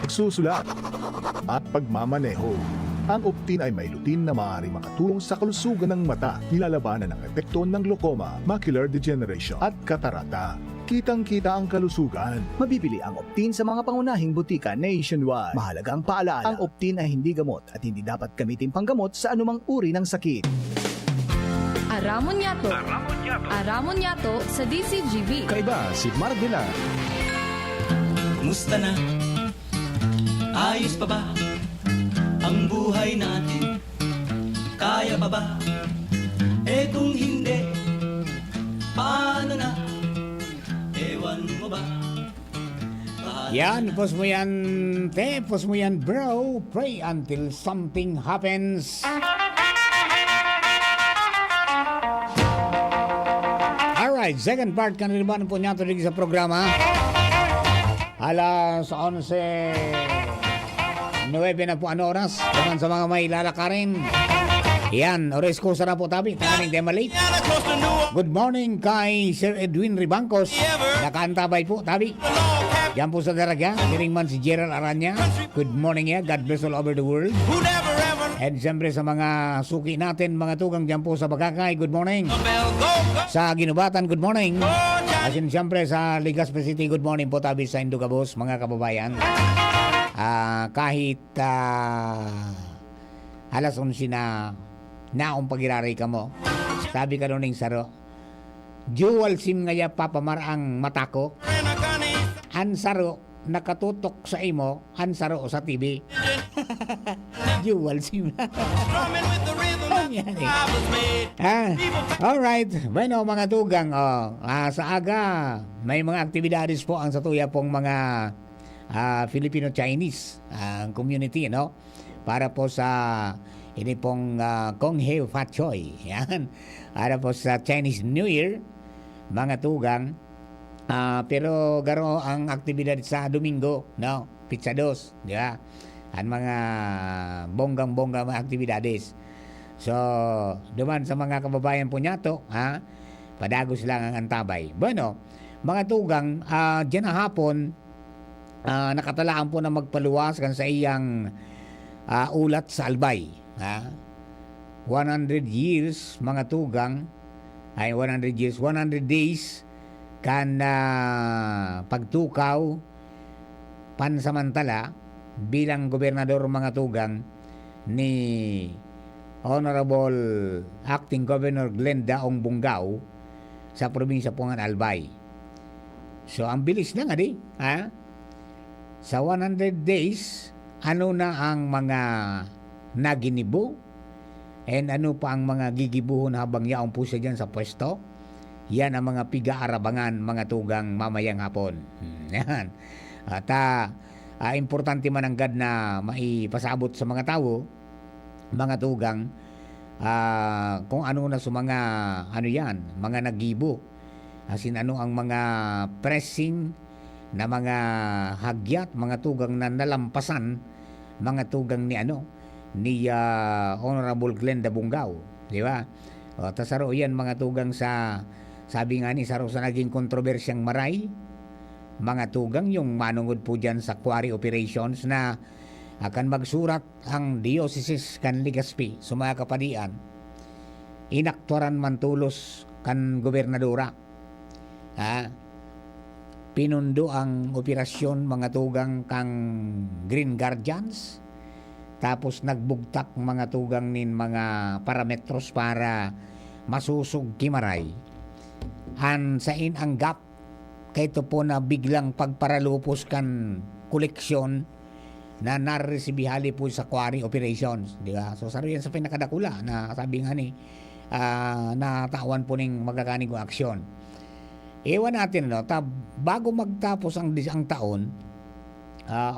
pagsusulat, at pagmamaneho. Ang Optin ay may lutin na maaari makatulong sa kalusugan ng mata, nilalabanan ng epekto ng glaucoma, macular degeneration at katarata. Kitang-kita ang kalusugan. Mabibili ang Optin sa mga pangunahing butika nationwide. Mahalaga ang paalaala. Ang Optin ay hindi gamot at hindi dapat gamitin panggamot sa anumang uri ng sakit. Aramon Yato. Aramon Yato sa DCGB. Kaiba si Mardila. Musta na? Ayos pa ba ang buhay natin? Kaya pa ba? Eh kung hindi, paano na? Ewan mo ba? Yan, pos mo yan, te, pos mo yan, bro. Pray until something happens. Alright, second part ka na naman po niya tuloy sa programa. Alas 11:09 na po ang oras. Naman sa mga may lalakarin. Yan, oras ko sana po tabi. Tanganing demalate. Good morning kay Sir Edwin Ribancos. Nakaantabay po tabi. Yan po sa daraga. Diring man si Gerald Aranya. Good morning ya. God bless all over the world. And siyempre sa mga suki natin, mga tugang dyan po sa Bagakay, good morning. Sa Ginubatan, good morning. Asin siyempre sa Legazpi City, good morning po tabi sa Indugabos, mga kababayan. Kahit alas 11 na naong pagiraray ka mo, sabi ka nuning saro, dual sim ngaya papamar ang mata ko, ansaro nakatutok sa imo, ansaro sa TV. Dual sim. Alright, bueno mga tugang, sa aga may mga aktibidades po ang satuya pong mga Filipino-Chinese community, no? Para po sa ini pong Kong Heo Fat Choy. Yan. Para po sa Chinese New Year, mga tugang. Pero garo ang aktibidad sa Domingo, no? Pizza dos, di ba? Ang mga bonggang-bongga mga aktibidades. So, duman sa mga kababayan po niya to, padagos lang ang antabay. Bueno, mga tugang, dyan na hapon, nakatalaan po na magpaluwas kan sa iyang ulat sa Albay. 100 years, mga tugang, 100 days, kan pagtukaw, pansamantala, bilang gobernador mga tugang, ni Honorable Acting Governor Glenn Daong Bungao sa probinsya po ng Albay. So, ang bilis na nga di, sa 100 days, ano na ang mga naginibo and ano pa ang mga gigibuhon habang yaong po siya dyan sa pwesto. Yan ang mga piga-arabangan, mga tugang mamayang hapon. Yan. At importante man ang gad na maipasabot sa mga tao, mga tugang, kung ano na sa mga mga nagibo. Asin ano ang mga pressing na mga hagyat, mga tugang na nalampasan, mga tugang ni Honorable Glenda Bungao, di ba? O tasaro yan mga tugang sa sabi nga ni saro sa naging kontrobersyang maray, mga tugang yung manungod po dyan sa quarry operations na akan magsurat ang Diocese kan Legazpi sa mga kapadian, inaktuaran man tulos kan gobernadora. Pinundo ang operasyon mga tugang kang Green Guardians, tapos nagbugtak mga tugang nin mga parametros para masusug kimaray. Sain ang gap kayto po na biglang pagparalupos kan koleksyon na naresibihali po sa quarry operations, di ba? So saro yan sa pinakadakula na sabi nga ni natawan po ning magkakanig o aksyon. Ewan natin bago magtapos ang taon,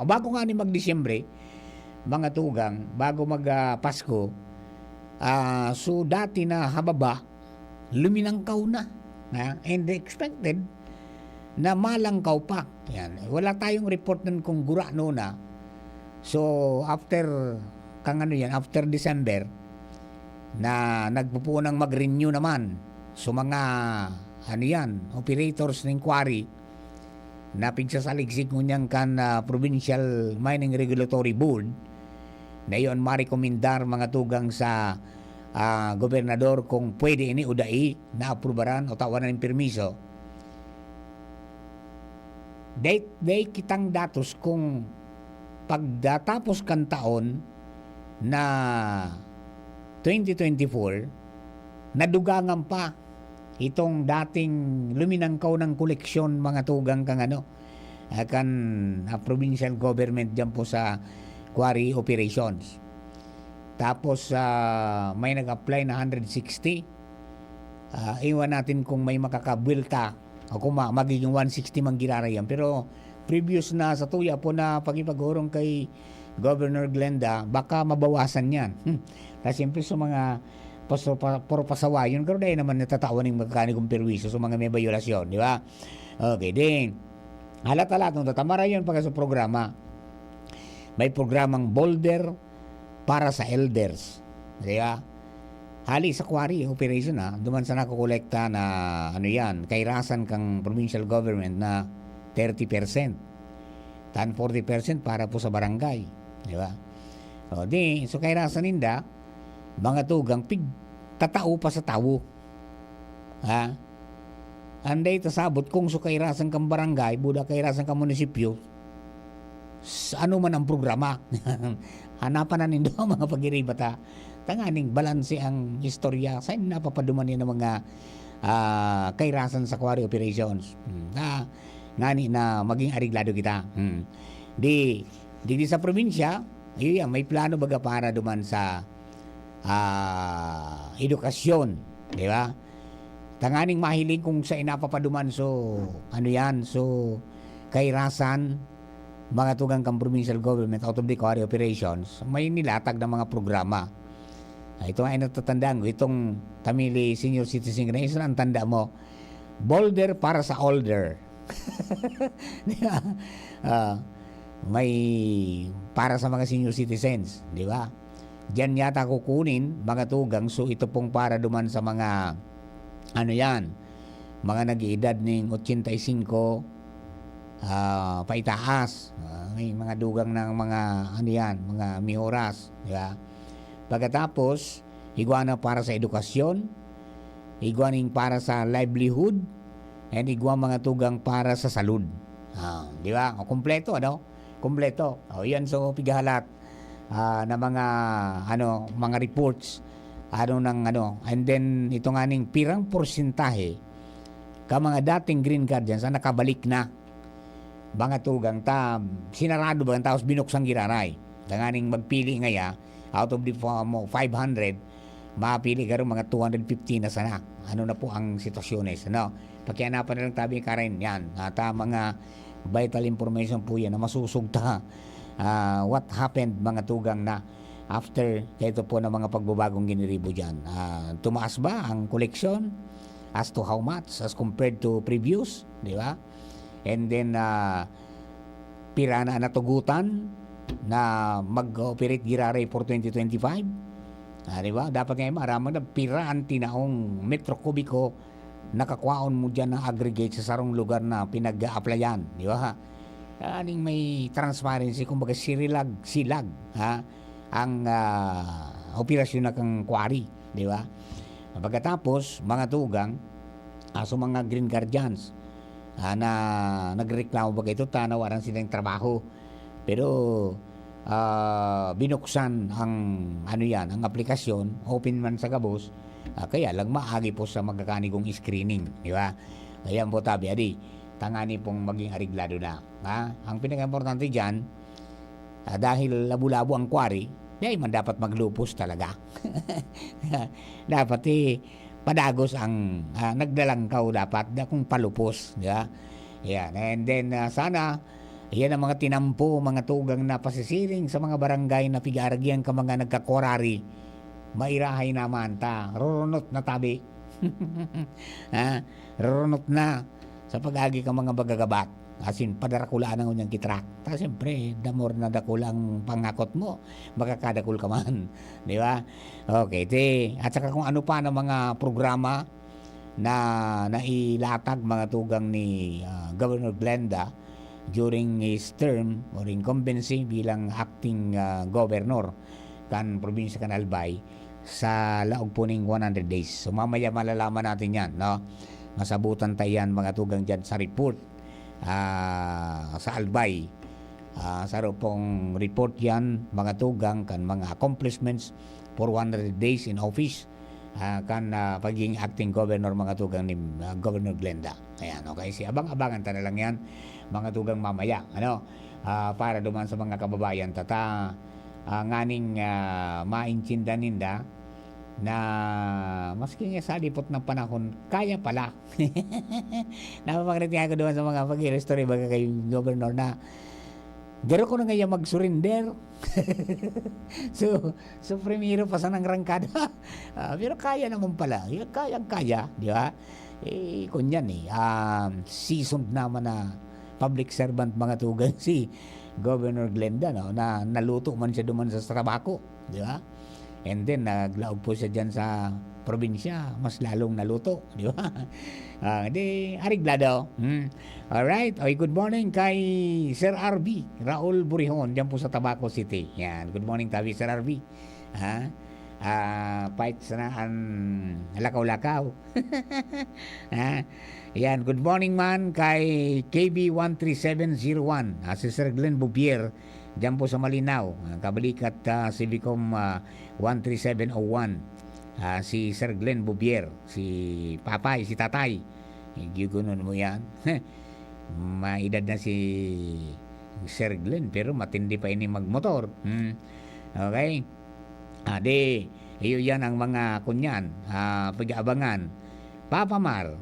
bago nga ni mag-Disyembre, mga tugang, bago mag-Pasko, so dati na hababa, luminangkaw na, and expected na malangkaw pa. Yan. Wala tayong report nun kung gura no na. So after after December, na nagpupunang mag-renew naman so mga operators ng quarry na pigsasaligsik ngunyan kan Provincial Mining Regulatory Board na iyon marekomendar mga tugang sa gobernador kung pwede ini udai na aprubaran o tawanan ng permiso. Day kitang datos kung pagdatapos kan taon na 2024 nadugangan pa itong dating luminangkaw ng koleksyon mga tugang kang provincial government dyan po sa quarry operations. Tapos may nag-apply na 160. Iwan natin kung may makakabwilta o kung magiging 160 mang girarayan. Pero previous na sa tuya po na pagipagurong kay Governor Glenda, baka mabawasan yan. Kasi siyempre sa mga puro pasawayon, pero dahil naman natatawan ng magkakanigong perwisyo sa mga may violasyon, di ba? Okay, din. Halat-halat, nung tatamara yun pagka sa programa, may programang Boulder para sa elders. Di ba? Hali sa quarry operation duman sa nakukolekta na kairasan kang provincial government na 30%. Tan 40% para po sa barangay. Di ba? So kairasan ninda, mga tugang tatao pa sa tao. Anday tasabot kung so kairasan kang barangay, buda kairasan kang munisipyo, ano man ang programa. Hanapan na nindo ang mga pag-iribata. Tanganing balanse ang istorya sa napapaduman niya ng mga kairasan sa quarry operations. Ngani na maging ariglado kita. Di sa probinsya, may plano baga para duman sa edukasyon, di ba? Tanganing mahiling kung sa inapapaduman so kairasan mga tugang kang provincial government out of the quarry operations, may nilatag ng mga programa. Ito ay natatandaan ko, itong Tamili Senior Citizen na isa ang tanda mo, Boulder para sa older. May para sa mga senior citizens, di ba? Diyan yata kukunin mga tugang, so ito pong para duman sa mga mga nag-iedad ng 85 paitaas. May mga dugang ng mga mga mihoras, di ba? Pagkatapos, iguana para sa edukasyon, iguaning para sa livelihood, and igwa mga tugang para sa salud. Di ba? Kompleto, Kompleto. Yan, so pigahalat na mga reports and then ito nga ning pirang porsentahe ka mga dating Green Guardians nakabalik na mga tugang sinarado ba ang taos binuksang giraray. Tanganing magpili ngaya out of the 500 mapili ka rin mga 250 na sana. Ano na po ang sitwasyon is, ano? Pakianapan na lang tabi ka rin yan. At mga vital information po yan na masusugta what happened mga tugang na after ito po na mga pagbabagong giniribo dyan. Tumaas ba ang collection as to how much as compared to previous, di ba? And then pira na natugutan na mag-operate girare for 2025. Di ba? Dapat ngayon maramang na piraan tinaong metro kubiko nakakwaon mo dyan ng aggregate sa sarong lugar na pinag-applyan. Di ba? Aning may transparency, kumbaga silag ang operasyon na kang quarry. Di ba? Pagkatapos, mga tugang, so mga Green Guardians na nagreklamo ba ito, tanawaran silang trabaho. Pero binuksan ang ang aplikasyon, open man sa gabos, kaya lang maagi po sa magkakanigong screening, di ba? Kaya po tabi, adi, tangani pong maging ariglado na. Ang pinaka-importante dyan, dahil labo-labo ang quarry, di man dapat maglupos talaga. Dapat padagos ang nagdalangkaw dapat, kung palupos, di ba? Yan. And then sana yan ang mga tinampo, mga tugang na pasisiring sa mga barangay na pigaragyan ka mga nagkakorari. Mairahay naman ta. Rurunot na tabi. Rurunot na sa pag-agi ka mga bagagabat. Asin, padarakulaan ang unyang kitrak. Ta, siyempre, damor na dakulang pangakot mo. Makakadakul ka man. Di ba? Okay, at saka kung ano pa ng mga programa na nailatag mga tugang ni Governor Glenda during his term or incumbency bilang acting governor kan probinsya kan Albay sa laog po ning 100 days. So mamaya malalaman natin yan, no? Masabutan tayo yan mga tugang dyan sa report sa Albay. Sa pong report yan mga tugang kan mga accomplishments for 100 days in office kan pagiging acting governor mga tugang ni Governor Glenda. Ayan, okay. Abang-abangan ta na lang yan mga tugang mamaya, ano, para duman sa mga kababayan tata nganing maintinda ninda na maski nga sa lipot ng panahon kaya pala. Napapagritingan ko duman sa mga pag-i-story baga kay governor na garo ko na ngayon mag-surrender. so primero pa sa nang rangkada. Pero kaya naman pala. Kaya, di ba? Kunyan seasoned naman na public servant mga tugang si Governor Glenda, no? Na naluto man siya duman sa trabaho, di ba? And then naglaog po siya dyan sa probinsya, mas lalong naluto, di ba? Di ariglado. Alright, okay, good morning kay Sir RB Raul Burihon dyan po sa Tabaco City. Yan, good morning tabi Sir RB. Fight sanaan lakaw-lakaw. Yan, good morning man kay KB13701, si Sir Glenn Bubier dyan po sa Malinaw, kabalikat Civicom 13701. Si Sir Glenn Bubier, si Papay, si Tatay, gigunon mo yan. Maedad na si Sir Glenn pero matindi pa ini magmotor. Okay, iyo yan ang mga kunyan, pag-aabangan. Papa Mar,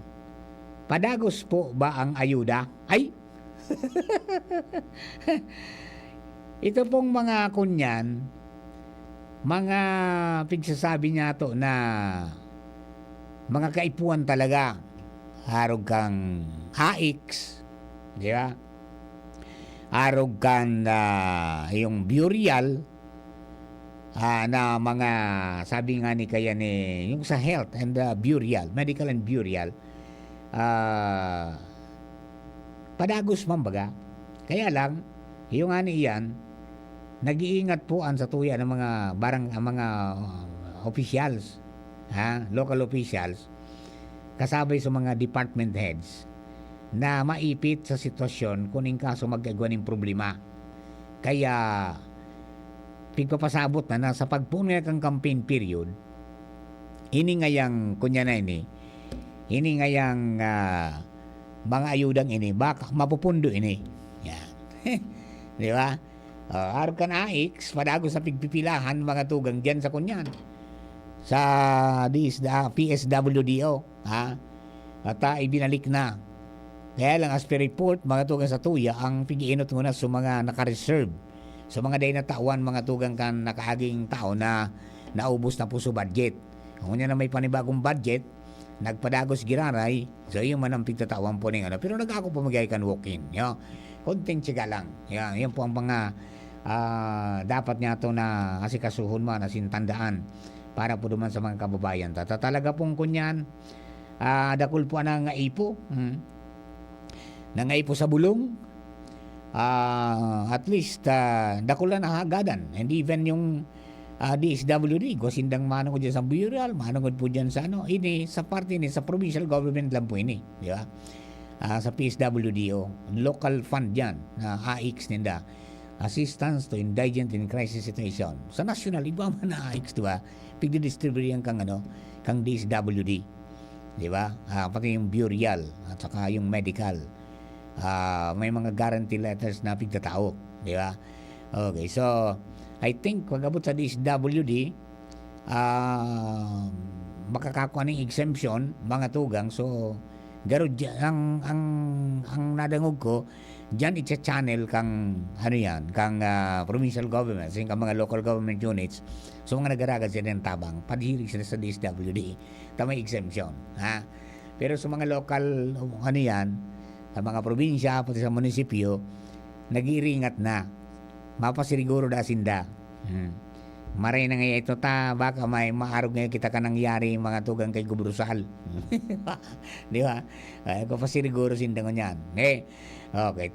padagos po ba ang ayuda? Ay! Ito pong mga kunyan, mga pigsasabi niya to na mga kaipuan talaga. Harog kang AX, di ba? Harog kang yung burial na mga sabi nga ni kaya ni yung sa health and burial, medical and burial, padagos man baga. Kaya lang yung ani iyan nag-iingat po ang sa tuya ng mga mga officials, local officials, kasabay sa mga department heads na maipit sa sitwasyon kung in kaso magkagawa ng problema. Kaya pigpapasabot na sa pagpuno ng campaign period, ini ngayang kunya na ini ngayang mga ayudang ini baka mapupundo ini. Yan. Di ba? Araw ka na AX, padago sa pigpipilahan mga tugang dyan sa kunyan. sa PSWDO, ha? At ibinalik na. Kaya lang as per report, mga tugang sa tuya, ang pigiinot muna sa mga naka-reserve. Sa mga day na tauan, mga tugang kan nakaaging tao na naubos na po sa budget. Kung na may panibagong budget, nagpadagos giraray, so yung man ang pigtatawan po ng ano. Pero nag-ako pamagay kan walk-in. Konting tsiga lang. Yan po ang mga dapat niya ito na asikasuhon man, asintandaan para po duman sa mga kababayan. Talaga pong kunyan, dakul po na nga ipo. Nangaipo sa bulong. At least, dakul na hagadan. And even yung DSWD, sindang manong ko dyan sa bureau, manong po dyan sa ini, sa party ni, sa provincial government lang po ini. Di ba? Sa PSWDO, local fund yan, na AIX ninda. Assistance to Indigent in Crisis Situation. Sa national, iba man na AIX, di ba? Pigdi-distribute yan kang DSWD. Di ba? Pati yung burial at saka yung medical. May mga guarantee letters na pigtatao. Di ba? Okay, so I think pag abot sa DSWD, makakakuha ng exemption, mga tugang. So, garo ang nadangog ko, diyan i-channel kang kang provincial government, kang mga local government units. So mga nagaragad sila ng tabang, padhirig sila sa DSWD, tamay exemption, ha. Pero sa mga local sa mga probinsya pati sa munisipyo, nag-iringat na. Mapasiriguro da sinda. Maray na ngayon ito baka may maarog ngayon kita ka nangyari mga tugang kay Gubrusal. Di ba? Ko pa siguro sindang yan. Okay,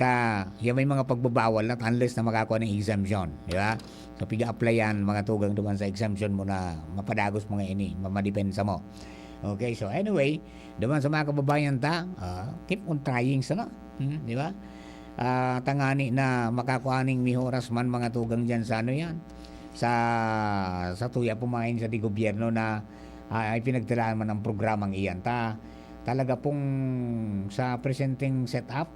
yan may mga pagbabawal na unless na makakuha ng exemption. Di ba? So, piga-apply yan mga tugang duman sa exemption mo na mapadagos mo ngayon mamadepensa mo. Okay, so anyway, duman sa mga kababayan keep on trying sana. Di ba? Tangani na makakuha ng mihoras man mga tugang dyan sa yan. Sa tuya pumain sa di gobyerno na ay pinagtilaan man ng programang iyan. Talaga pong sa presenting setup,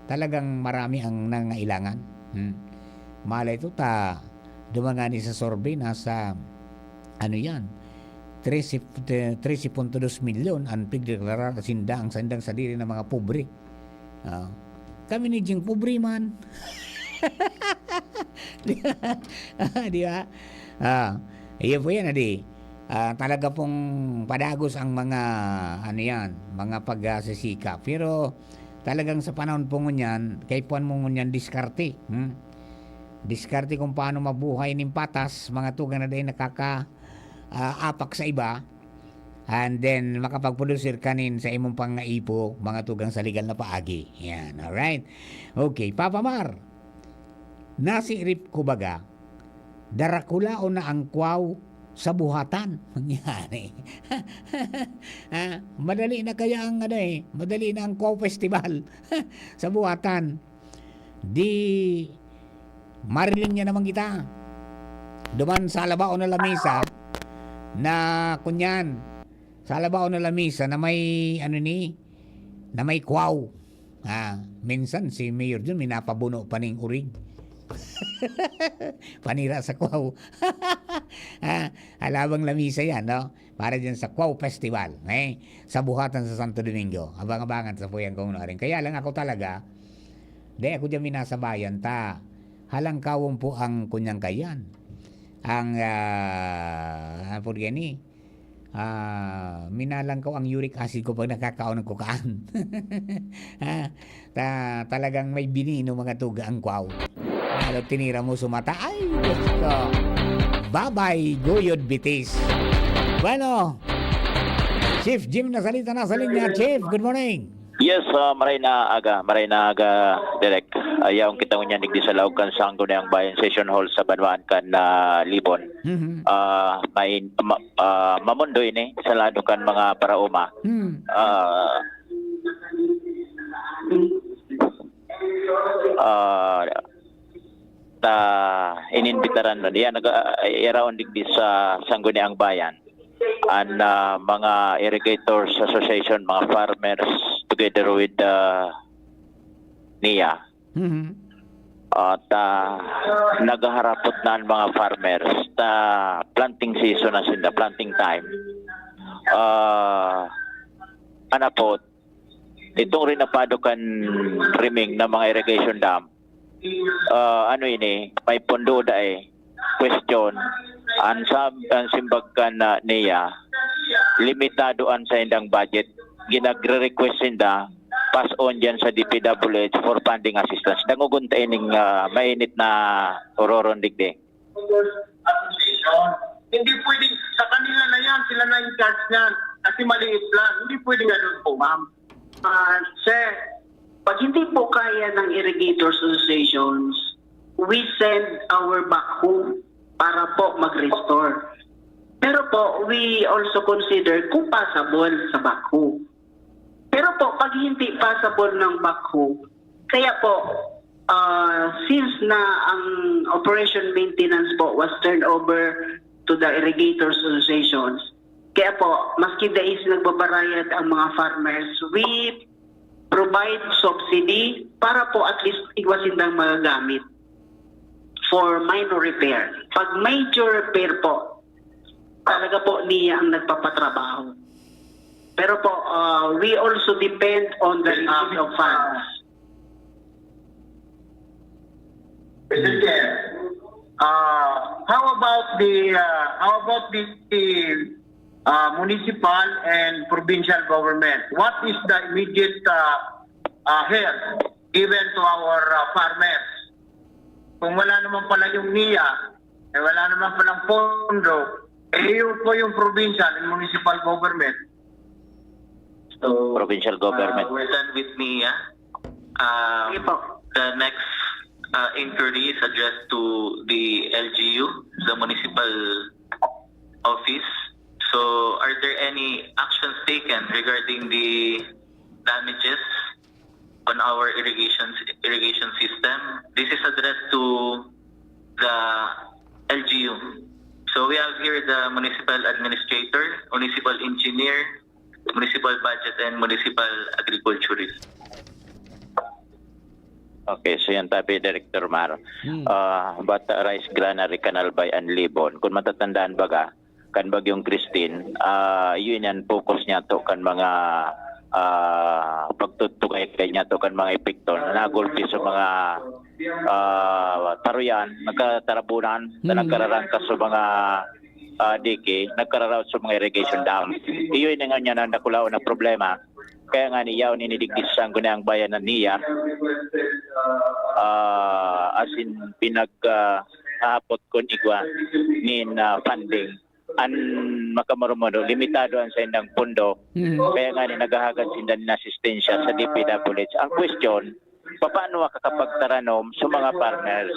talagang marami ang nangailangan. Malay ito dumangani sa survey nasa 13.2 milyon ang pigdeklarar sindang sa diri ng mga pobre. Kami ni Jing pobre man. Di ba? Iyon po yan, talaga pong padagos ang mga mga pagsisikap. Pero talagang sa panahon po ngunyan, kay puan mo ngunyan diskarte. Diskarte kung paano mabuhay ng patas, mga tugang na dahil nakaka-apak sa iba, and then makapag-producer kanin sa imong pangaipo, mga tugang sa legal na paagi. Yan, alright? Okay, Papa Mar, nasirip ko baga, darakula o na ang kwaw sa buhatan. Mangyari. Madali na kaya ang madali na ang kwaw festival sa buhatan. Di mariling niya naman kita. Duman sa alabao na lamisa na kunyan. Sa alabao na lamisa na may na may kwaw. Minsan si Mayor dun minapabuno pa ning urig. Panira sa kwaw. Alabang lamisa yan, no? Para dyan sa Kwaw Festival, sa buhatan sa Santo Domingo. Abang-abangan sa puyan kong rin. Kaya lang ako talaga, ako dyan minasabayan halang kawong po ang kunyang kayan. Ang minalang ko ang uric acid ko pag nakakaon ng kukaan. Talagang may binino mga tuga ang kwaw. Lalo tinira mo sumata. Ay, Diyos ko. Bye-bye, Guyod Bitis. Bueno, Chief Jim nasalita na sa linya. Chief, good morning. Yes, maray na aga, direct. Ayaw kita niya nigdi sa laog kan sanggo na ang bayan session hall sa Banwaan kan Libon. May mamundo ini sa lado kan mga parauma. Ininbitaran na diyan nag-around digdi sa sangguni ang bayan and mga irrigators association, mga farmers together with NIA. At nagaharapot na ang mga farmers planting season as in the planting time, anapot, itong rin napadukan riming ng mga irrigation dam, may pondo question, ang simbagkan na niya, limitado ang sa indang budget, ginagre-request sinda, pass on dyan sa DPWH for funding assistance. Dangugunta ining mainit na ororon digdi. Hindi pwedeng, sa kanila na yan, sila na in charge niyan. Kasi maliit lang. Hindi pwedeng ganun po, ma'am. Sir, pag hindi po kaya ng irrigators associations, we send our backhoe para po mag-restore. Pero po, we also consider kung passable sa backhoe. Pero po, pag hindi passable ng backhoe, kaya po, since na ang operation maintenance po was turned over to the irrigators associations, kaya po, maski dais nagbabarayad ang mga farmers, we provide subsidy para po at least iwasin ng magagamit for minor repair. Pag major repair po, talaga po niya ang nagpapatrabaho. Pero po, we also depend on the release of funds. Mr. Chair, how about the municipal and provincial government? What is the immediate help given to our farmers? Kung wala naman pala yung NIA, wala naman palang pondo, yun po yung provincial and municipal government. So, provincial government. We're done with NIA. The next inquiry is addressed to the LGU, the municipal office. So, are there any actions taken regarding the damages on our irrigation system? This is addressed to the LGU. So we have here the municipal administrator, municipal engineer, municipal budget, and municipal agriculturist. Okay, so yan tabi, Director Mar. Bata Rice Granary Canal by Anlibon. Kung matatandaan baga, kan bagyong Christine, yun yan, focus niya to kan mga pagtutugay niya to kan mga epekto na nagulpi sa mga taruyan, nagkatarabunan, na nagkararangkas sa mga dike, nagkararaw sa mga irrigation dam. Iyon nga niya na nakulaw na problema. Kaya nga niyaw ninidigdisan ko na ang bayan na niya as in pinag-hapot kon igwa nin funding an makamarumado limitado ang sa indang pondo. Kaya nga ni naghahagad sindan ng asistensya sa DPWH. Ang question, paano makakapagtaranom sa mga partners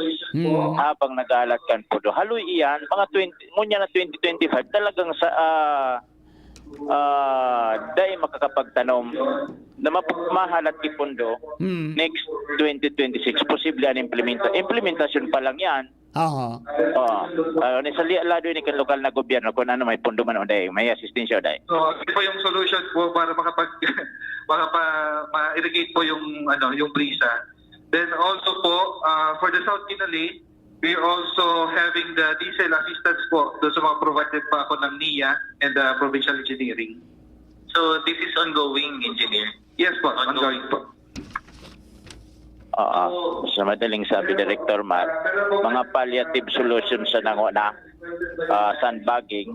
habang nag-aalat kan pondo? Haloy iyan, mga 2025 talagang sa dahil makakapagtanom na mahalat ipondo next 2026 posible ang implementasyon pa lang yan. Sa lado ni kan lokal na gobyerno kung ano may pondo man o day, may asistensya o day. So, ito po yung solution po para ma-irrigate po yung brisa. Then also po for the South Kinali, we're also having the diesel assistance po doon sa mga provided pa ako ng NIA and the provincial engineering. So this is ongoing, engineer? Yes po, ongoing po. Sa madaling sabi, Director Mar, mga palliative solutions sa nanguna, sandbagging,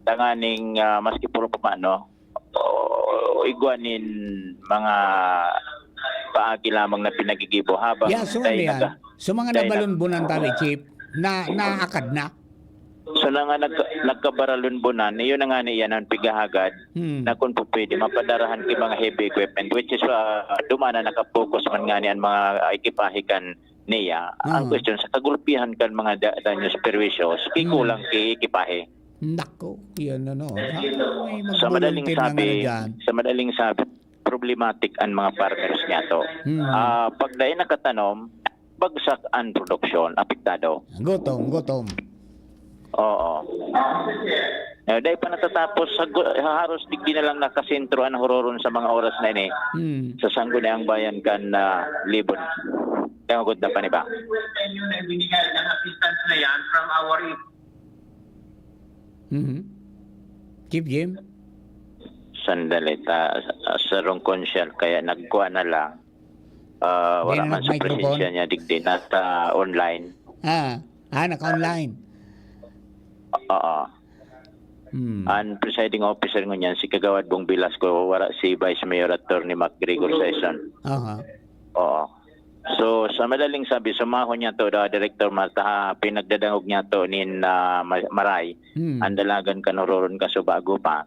tanganing maski puro paano, igwanin mga paagi lamang na pinagigibo habang so mga nabalunbunan tabi, Chief, na naakad na. So na nga nagkabaralunbunan, yun na nga niyan ang pigahagad na kung po pwede mapadarahan kay mga heavy equipment which is dumana nakapokus man nga niyan mga ekipahikan niya. Ang question sa kagulpihan kan mga danyos perwisyos, kulang kay ekipahe. Nako, yan Sa madaling sabi, problematic ang mga partners niya to. Pag dahil nakatanom, bagsak ang produksyon, apektado. Gutom. Oo. Dahil pa natatapos, haros digdi na lang nakasentro ang hororon sa mga oras na ini sa Sangguniang Bayan kan Libon. Kaya magod na pa ni ba? Binigay ang assistance na yan from our Chief Jim? Sandali, sa rong konsyal, kaya nagkuha na lang. Wala Di na man sa nag-microphone? presensya niya, digdi na online. Naka-online. Oo. Ang presiding officer ngunyan, si Kagawad Bong Velasco, wala si Vice Mayor Attorney MacGregor Session. Oo. So, sa madaling sabi, sumahon niya to, Director Marta, pinagdadangog niya to nin Maray, ang dalagan kanuroron ka so bago pa.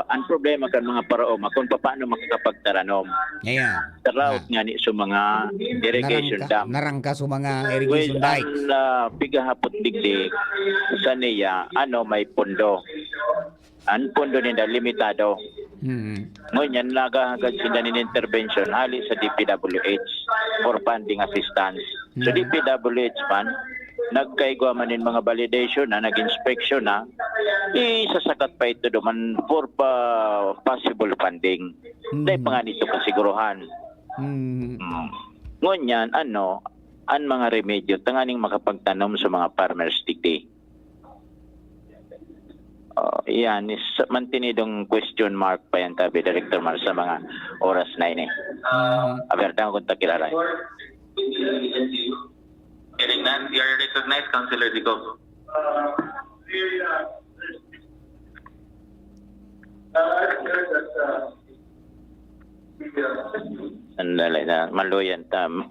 Ang problema kan mga paraom, kung paano makakapagtaranom. Taraot nga ni sa mga irrigation dam. Narangka sa mga irrigation dikes. Ang pigahapot digdig sa niya, may pondo. Ang pondo nila limitado. Ngunyan, nagahagad sila ng intervention hali sa DPWH for funding assistance. So DPWH man, nagkaigwa man yung mga validation na, nag-inspection na, isasakat pa ito duman for possible funding. Dahil pa nga nito kasiguruhan. Ngunyan, ang mga remedyo, tanganing makapagtanom sa mga farmers digdi. Yan, is mantinidong question mark pa yan tabi, Director Mar, sa mga oras na ini. Abertang kung takilaray. Hearing none, you are recognized, Councilor Dico. Sandali na, maluyan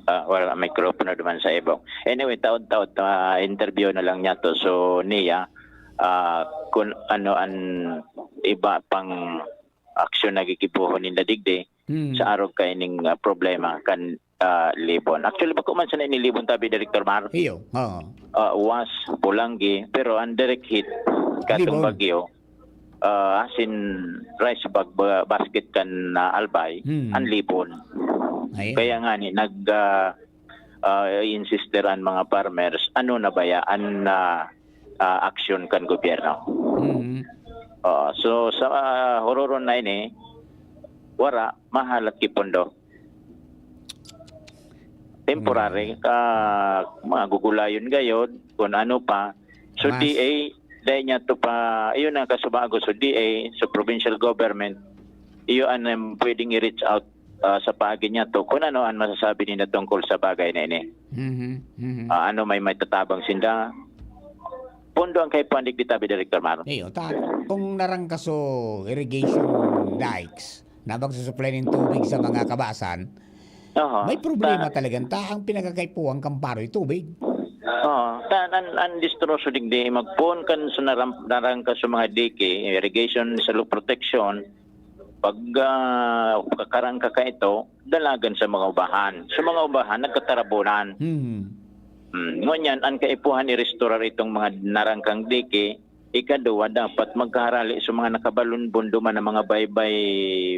wala mikropono naman sa ibong. Anyway, taon-taon interview na lang niya to. So niya, kung ano ang iba pang aksyon na gigibuhon nila digdi sa araw kay ning problema kan Libon. Actually, bako man sa ni Libon tabi, Director Mar. Iyo. Was Pulangi, pero ang direct hit katong bagyo. Asin rice bag basket kan Albay, ang Libon. Kaya nga ni insisteran mga farmers na bayaan na aksyon kan gobyerno. So sa hororon na ini wara mahalat kipondo. Temporary magugulayon gayod kung ano pa. So DA dahil niya to pa, iyon na kasubago. So DA, so provincial government, iyon ang pwedeng i-reach out sa paagi niya to. Kung ano ang masasabi nila tungkol sa bagay na ini. Ano may tatabang sinda. Pondo ang kay Pandik Ditabi, Director Maro. Kung narangkaso irrigation dikes na magsusupply ng tubig sa mga kabasan, may problema talagang ang pinagkakaipuang kamparo yung tubig. Ang distroso digdi magpon kan sa narangka sa mga dike, irrigation, salute protection, pag kakarangka ka ito, dalagan sa mga ubahan. Sa mga ubahan, nagkatarabunan. Ngunyan, ang kaipuhan i-restore itong mga narangkang dike, ikaduwa, dapat magkaharali sa mga nakabalunbon duman ng mga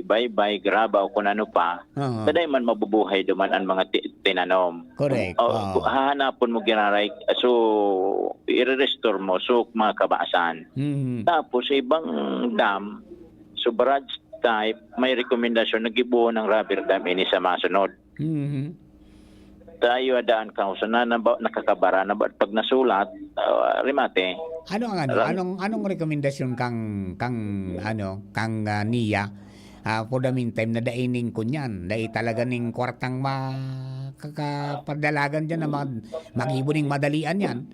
baybay, graba o kung ano pa. Taday man mabubuhay duman ang mga tinanom. Correct. Hahanapon mo ginaray, so i-restore mo so mga kabasan. Tapos sa ibang dam, so barrage type, may rekomendasyon na gibuo ng rubber dam ini sa masunod. Tayo adaan ka sa nakakabara na pag nasulat rimate. Anong rekomendasyon kang niya for the meantime na daining ko niyan, dai talaga ning kwartang makakapadalagan diyan na magibuning madalian yan.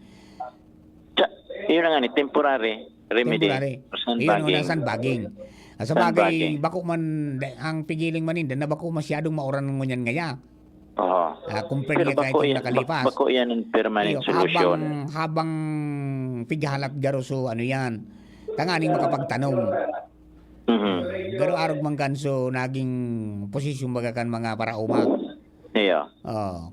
Yun nga ni temporary remedy. Yun na sandbagging. Sa bagay, bako man ang pigiling maninda na bako masyadong mauran ngunyan ngaya. Pero bako yan ang permanent solution. Habang pighalat garo so yan, tanganing makapagtanong. Garo arog man kanso naging posisyon bagakan mga parauma.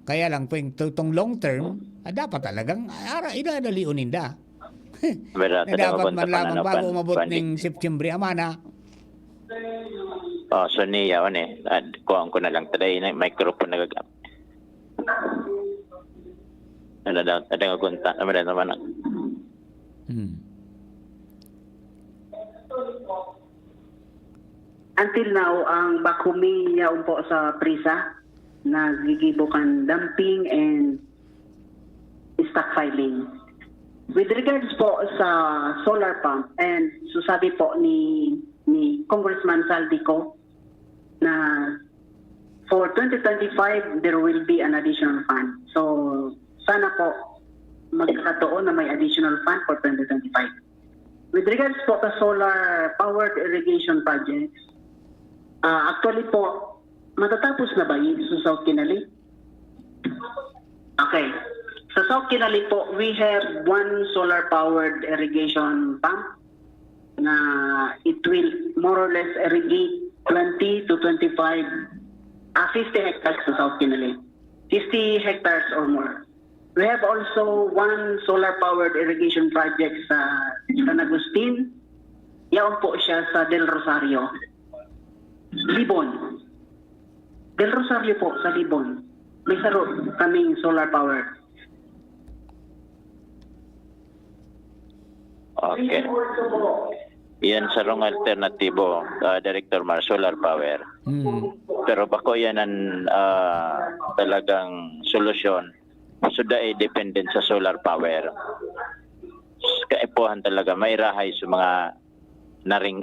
Kaya lang itong long term, dapat talagang idadaliun ninda. Dapat man lamang bago umabot ng September amana. So niya kuhaan ko na lang taday na microphone nagagap. Ada ngagunta naman. Until now, ang bakumi niya umpo sa prisa, nagigibo kan dumping and stockpiling. With regards po sa solar pump, and so sabi po ni Congressman Saldico na for 2025, there will be an additional fund. So sana po magkakataon na may additional fund for 2025. With regards po sa solar-powered irrigation projects, actually po, matatapos na ba yun sa South Kinali? Okay. Sa South Kinali po, we have one solar-powered irrigation pump na it will more or less irrigate 20 to 50 hectares sa South Kinali. 50 hectares or more. We have also one solar-powered irrigation project sa San Agustin. Yaon po siya sa Del Rosario. Libon. Del Rosario po sa Libon. May saro kaming solar-powered. Okay. Yan sarong alternatibo, Director Mar, solar power. Pero bako yan ang talagang solusyon. Suda ay dependent sa solar power. Kaipuhan talaga, may rahay sa mga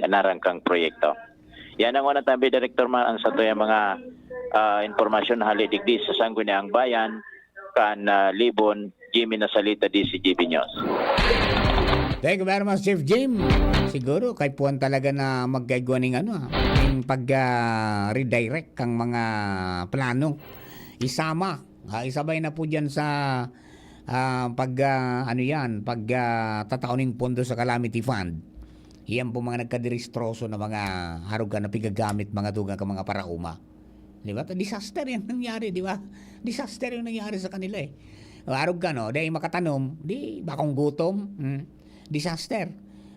narangkang proyekto. Yan ang una tabi, Director Mar, ang sa to yung mga informasyon halidigdi sa Sangguniang Bayan, kan Libon, Jimmy Nasalita, DCGB News. Thank you very much, Chief Jim. Siguro, kay puwan talaga na magkaigwa ng yung pag-redirect kang mga plano. Isama. Isabay na po dyan sa pagtataoning pondo sa Calamity Fund. Iyan po mga nagkadiristroso na mga harugan na pigagamit mga dugang ka mga parauma. Di ba? Disaster yan nangyari, di ba? Disaster yung nangyari sa kanila eh. Harugan, no? Dahil makatanom, di bakong gutom. Disaster.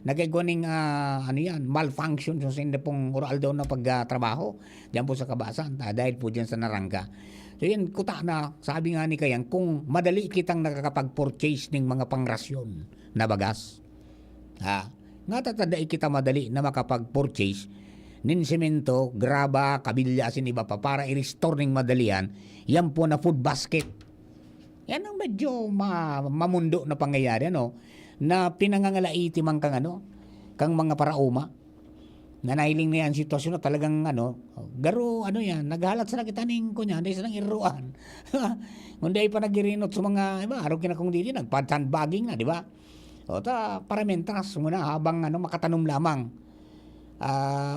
Nagagawa ng malfunction so hindi pong oral daw na pagtrabaho diyan po sa Kabasan dahil po diyan sa Naranga. So yan, kuta na, sabi nga ni Kayang, kung madali kitang nakakapag-purchase ng mga pangrasyon na bagas, nga tatadai kita madali na makapag-purchase nin semento, graba, kabilyasin, iba pa, para i-restore ng madalian, yan po na food basket. Yan ang medyo mamundo na pangyayari, na pinangangalaiti man kang kang mga parauma na nahiling na yan sitwasyon na talagang garo yan naghalat sa kita ning kunya dahil sa nang iruan kundi pa nagirinot sa mga iba araw kinakong dili nagpad-sandbagging na, di ba? O ta paramentas muna habang makatanom lamang,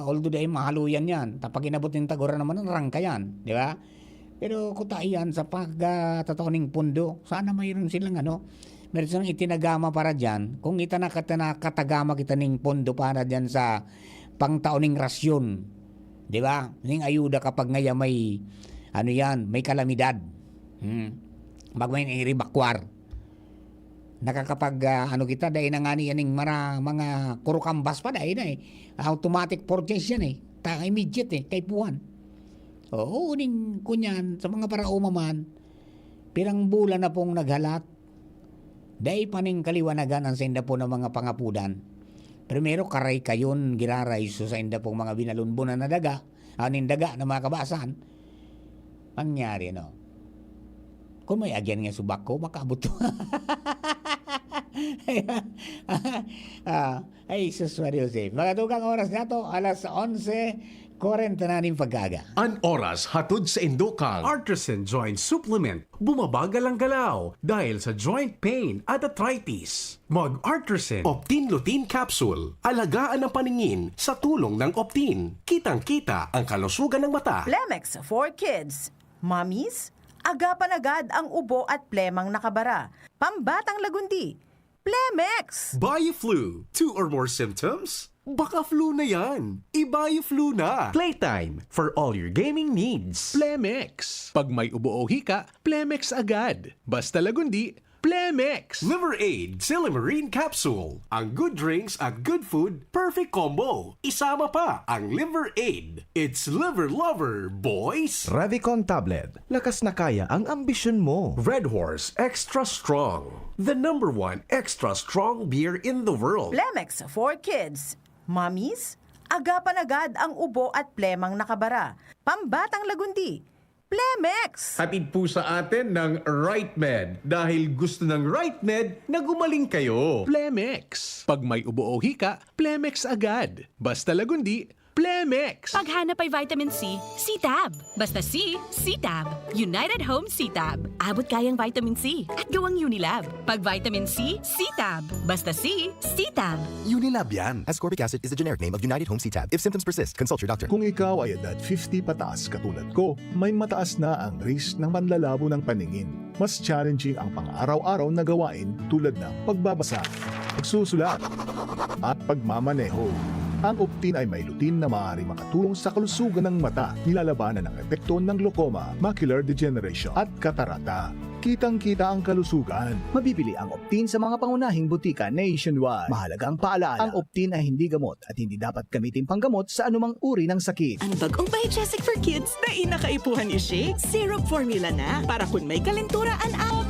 although dahil mahaluyan yan tapag inabot ng tagura naman ng rangka yan, di ba? Pero kutaiyan sa pagtataoning pundo, sana mayroon silang meron silang itinagama para dyan. Kung nakatagama kita ng pondo para dyan sa pangtaoning rasyon. Di ba? Ning ayuda kapag ngaya may may kalamidad. Pag may iribakwar. Nakakapag kita dahil na nga niyan mga kurukambas pa dahil na automatic purchase yan immediate kay puwan. Oo, ning kunyan sa mga parauma man, pirang bulan na pong naghalat. Dahil paning kaliwanagan ang sa inda po ng mga pangapudan. Primero, karay kayon, giraray so sa inda pong mga binalunbunan na daga, daga na mga Kabasan. Mangyari, kung may agyan nga subak ko, makabot to. Ay, suswari Jose. Mga dugang oras na to, alas 11:40 na ning pagkaga. An oras hatod sa Indokang Artisan Joint Supplement. Bumabagal ang galaw dahil sa joint pain at arthritis. Mag-Artisan Optin Lutein Capsule. Alagaan ang paningin sa tulong ng Optin. Kitang-kita ang kalusugan ng mata. Plemex for Kids. Mommies, agapan agad ang ubo at plemang nakabara. Pambatang lagundi. Plemex! Bioflu. 2 or more symptoms? Baka flu na yan. I-Bioflu na. Playtime for all your gaming needs. Plemex. Pag may ubo o hika, Plemex agad. Basta lagundi, Plemex. Liver Aid Silimarine Capsule. Ang good drinks at good food, perfect combo. Isama pa ang Liver Aid. It's liver lover, boys. Revicon Tablet. Lakas na kaya ang ambisyon mo. Red Horse Extra Strong. The #1 extra strong beer in the world. Plemex for Kids. Mommies, agapan agad ang ubo at plemang nakabara. Pambatang lagundi. Plemex! Hatid po sa atin ng RightMed dahil gusto ng RightMed na gumaling kayo. Plemex. Pag may ubo o hika, Plemex agad. Basta lagundi, Plemex. Paghanap ay vitamin C, C-Tab. Basta C, C-Tab. United Home C-Tab. Abot kayang vitamin C at gawang Unilab. Pag vitamin C, C-Tab. Basta C, C-Tab. Unilab yan. Ascorbic acid is the generic name of United Home C-Tab. If symptoms persist, consult your doctor. Kung ikaw ay edad 50 pataas katulad ko, may mataas na ang risk ng panlalabo ng paningin. Mas challenging ang pang-araw-araw na gawain tulad ng pagbabasa, pagsusulat, at pagmamaneho. Ang Optin ay may lutin na maaaring makatulong sa kalusugan ng mata, nilalabanan ng epekto ng glaucoma, macular degeneration at katarata. Kitang-kita ang kalusugan. Mabibili ang Optin sa mga pangunahing butika nationwide. Mahalaga ang paalala, ang Optin ay hindi gamot at hindi dapat gamitin panggamot sa anumang uri ng sakit. Ang bagong Biogesic for Kids na inakaipuhan i-shake, syrup formula na para kung may kalenturaan ang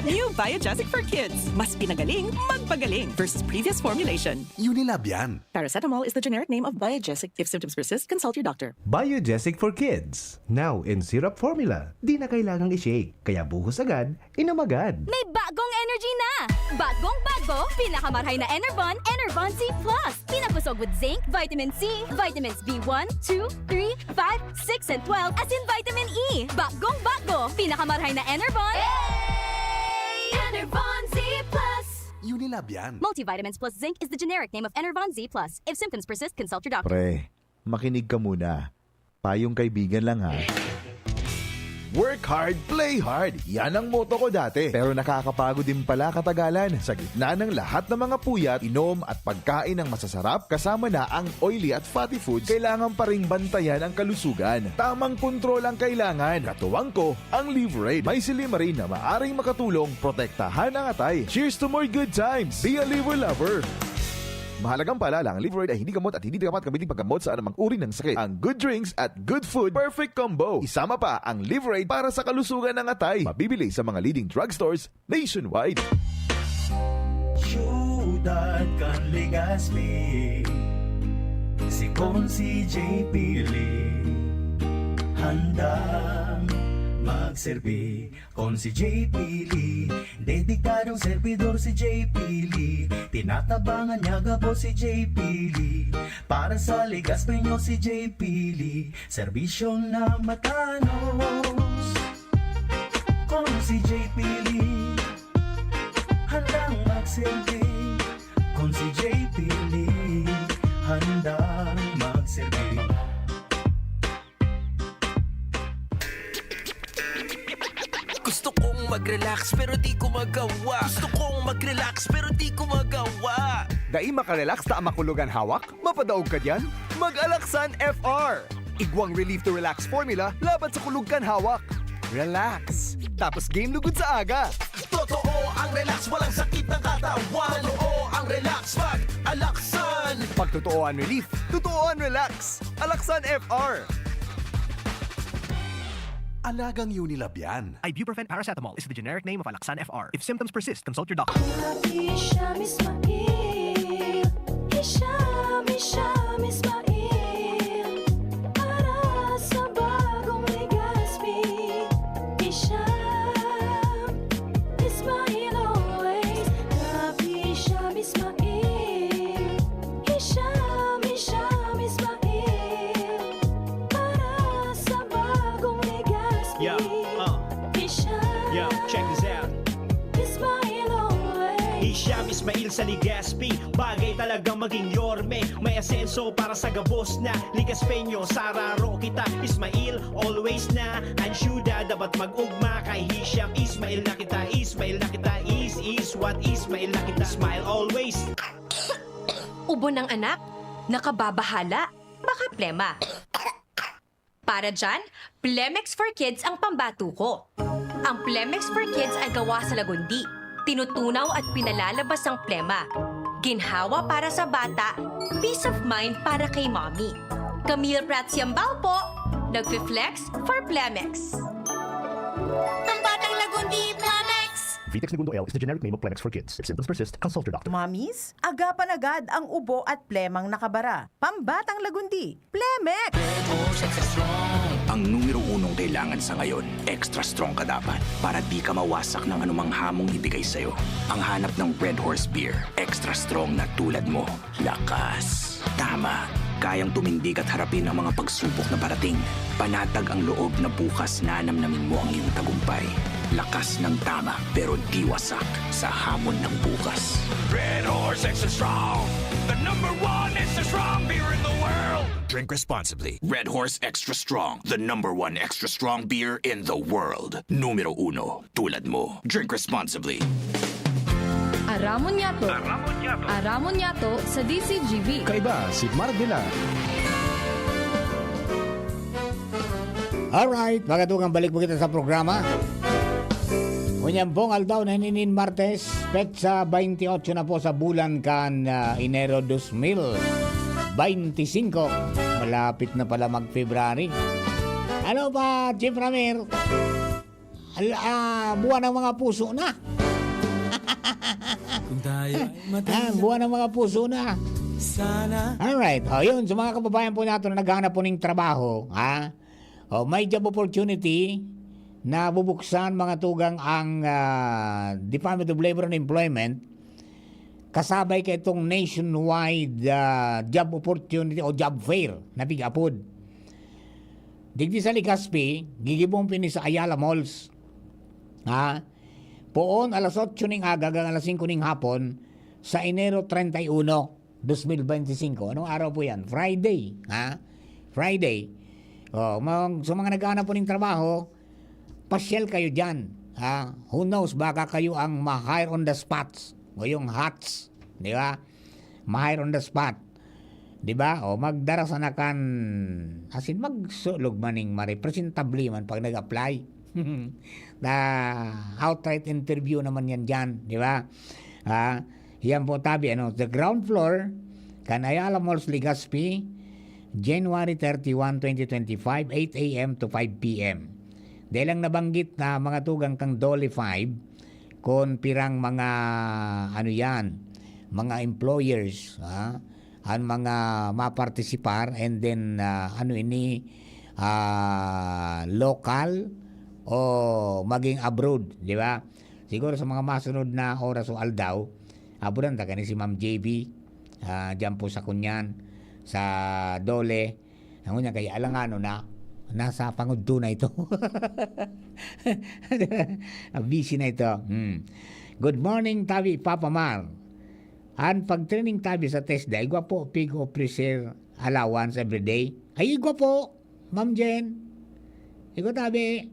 New Biogesic for Kids. Mas pinagaling, magpagaling versus previous formulation. Unilab yan. Paracetamol is the generic name of Biogesic. If symptoms persist, consult your doctor. Biogesic for Kids. Now in syrup formula. Di na kailangang i-shake. Kaya buhos agad, inom agad. May bagong energy na! Bagong-bago, pinakamarhay na Enervon, Enervon Z+. Pinapusog with zinc, vitamin C, vitamins B1, 2, 3, 5, 6, and 12, as in vitamin E. Bagong-bago, pinakamarhay na Enervon. Enervon Z+. Unilab yan. Multivitamins plus zinc is the generic name of Enervon Z+. If symptoms persist, consult your doctor. Pre, makinig ka muna. Payong kaibigan lang ha. Work hard, play hard. Yan ang motto ko dati. Pero nakakapagod din pala katagalan. Sa gitna ng lahat ng mga puyat, inom at pagkain ng masasarap, kasama na ang oily at fatty foods, kailangan pa ring bantayan ang kalusugan. Tamang kontrol ang kailangan. Katuwang ko, ang Liverade. May Silimarin na maaring makatulong protektahan ang atay. Cheers to more good times. Be a liver lover. Mahalagang paalala, ang Liverade ay hindi gamot at hindi dapat gamitin paggamot sa anumang uri ng sakit. Ang good drinks at good food, perfect combo. Isama pa ang Liverade para sa kalusugan ng atay. Mabibili sa mga leading drugstores nationwide. Syudad kan Legazpi, si Consi J. Pili, handang magserbi. Con si J. Pili, dedikadong servidor si J. Pili, tinatabangan niya gabo si J. Pili, para sa Legazpi nyo si J. Pili, serbisyong na matanos. Con si J. Pili, handang magserbi. Con si J. Pili, handang magserbi. Gusto kong mag-relax pero di ko magawa. Gusto kong mag-relax pero di ko magawa. Dai makarelax ta makulugan hawak? Mapadaog ka diyan? Mag-Alaksan FR. Igwang relief to relax formula laban sa kulugan hawak. Relax. Tapos game lugod sa aga. Totoo ang relax, walang sakit ng katawan. Totoo ang relax, mag-Alaksan. Pag totoo ang relief, totoo ang relax. Alaksan FR. Alagang Unilab yan. Ibuprofen paracetamol is the generic name of Alaksan FR. If symptoms persist, consult your doctor. Hisham Ismail, Hisham Ismail, para sa bagong Legazpi. Hisham Ismail always, Hisham Ismail, Hisham Ismail, para sa bagong Legazpi. Yo, check this out. Hisham Ismail sa Legazpi, bagay talagang maging yorme. May asenso para sa gabos na Legazpeño, sararo kita Ismail, always na ang syudad, dapat mag-ugma kay Hisham Ismail na kita. Ismail na kita, is what Ismail na kita. Smile always. Ubo ng anak, nakababahala, baka plema. Para dyan, Plemex for Kids ang pambato ko. Ang Plemex for Kids ay gawa sa lagundi. Tinutunaw at pinalalabas ang plema. Ginhawa para sa bata, peace of mind para kay mommy. Camille Prats Yambao po, nagfi-flex for Plemex. Ang batang lagundi, Plemex! Vitex Segundo L is the generic name of Plemex for Kids. If symptoms persist, consult your doctor. Mamis, agapan agad ang ubo at plemang nakabara. Pambatang lagundi, Plemex! Ang numero 1 kailangan sa ngayon, extra strong ka dapat para di ka mawasak ng anumang hamong ibigay sa'yo. Ang hanap ng Red Horse Beer, extra strong na tulad mo. Lakas. Tama. Kayang tumindig at harapin ang mga pagsubok na parating. Panatag ang loob na bukas na namnamin mo ang iyong tagumpay. Lakas ng tama pero di wasak sa hamon ng bukas. Red Horse Extra Strong, the number 1 extra strong beer in the world. Drink responsibly. Red Horse Extra Strong, the number 1 extra strong beer in the world. Numero 1, tulad mo. Drink responsibly. Aramon Yato. Aramon Yato sa DCGV. Kaiba si Mardila. Alright, magatugang balik po kita sa programa. Unyambong aldaw na ninin Martes, petsa 28 na po sa bulan kan Enero 2025. Malapit na pala mag-February. Ano ba, Chief Ramir? Buwan ng mga puso na. Buwan ng mga puso na. Alright, yun, sa mga kababayan po natin na naghahanap po ng trabaho, may job opportunity na bubuksan mga tugang ang Department of Labor and Employment kasabay ka itong nationwide job opportunity o job fair na bigapod. Digdi sa Legazpi, gigibong pini sa Ayala Malls. Poon alas 8 ning aga hanggang alas 5 ning hapon sa Enero 31, 2025. Anong araw po yan? Friday. Friday. Sa mga naghahanap po ng trabaho, pasyal kayo dyan. Who knows, baka kayo ang ma-hire on the spots. O yung HOTS. Di ba? Ma-hire on the spot. Di ba? O magdarasan na kan, asin magsulog maning ma-representably man pag nag-apply. Na outright interview naman yan dyan. Di ba? Yan po tabi. The ground floor, kan Ayala Malls, Legazpi, January 31, 2025, 8 a.m. to 5 p.m. Dahil lang nabanggit na mga tugang kang Dole 5 kung pirang mga mga employers ang mga mapartisipar and then local o maging abroad, di ba? Siguro sa mga masunod na oras o aldaw, abudan ta kani si Ma'am JB diyan po sa Kunyan, sa Dole. Ang unya kay alangano na nasa pangudto na ito. Busy na ito. Good morning, Tabi Papa Mar. Ang pag-training tabi sa test day, igwa po, pig officer allowance every day. Ay, igwa po, Ma'am Jen. Igwa tabi,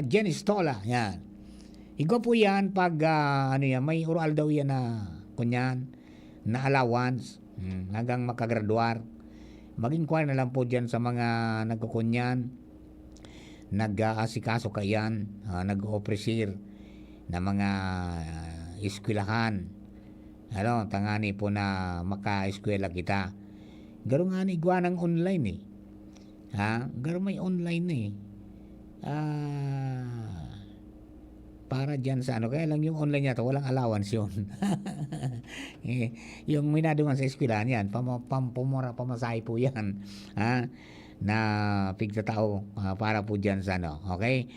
Jen Istola. Yan. Igwa po yan pag, may oral daw yan na, kunyan, na allowance, hanggang makagraduar. Mag-inquire na lang po dyan sa mga nagkukunyan, nag-aasikaso kayan, nag-officer na mga eskwelahan. Tangani po na maka-eskwela kita. Garo nga ni igwa ng online eh. Garo may online eh. Para dyan sa kaya lang yung online yata, walang allowance yun. Yung minadungan sa eskwelahan yan, pamasahe po yan. Na pigta tao para po dyan sa okay?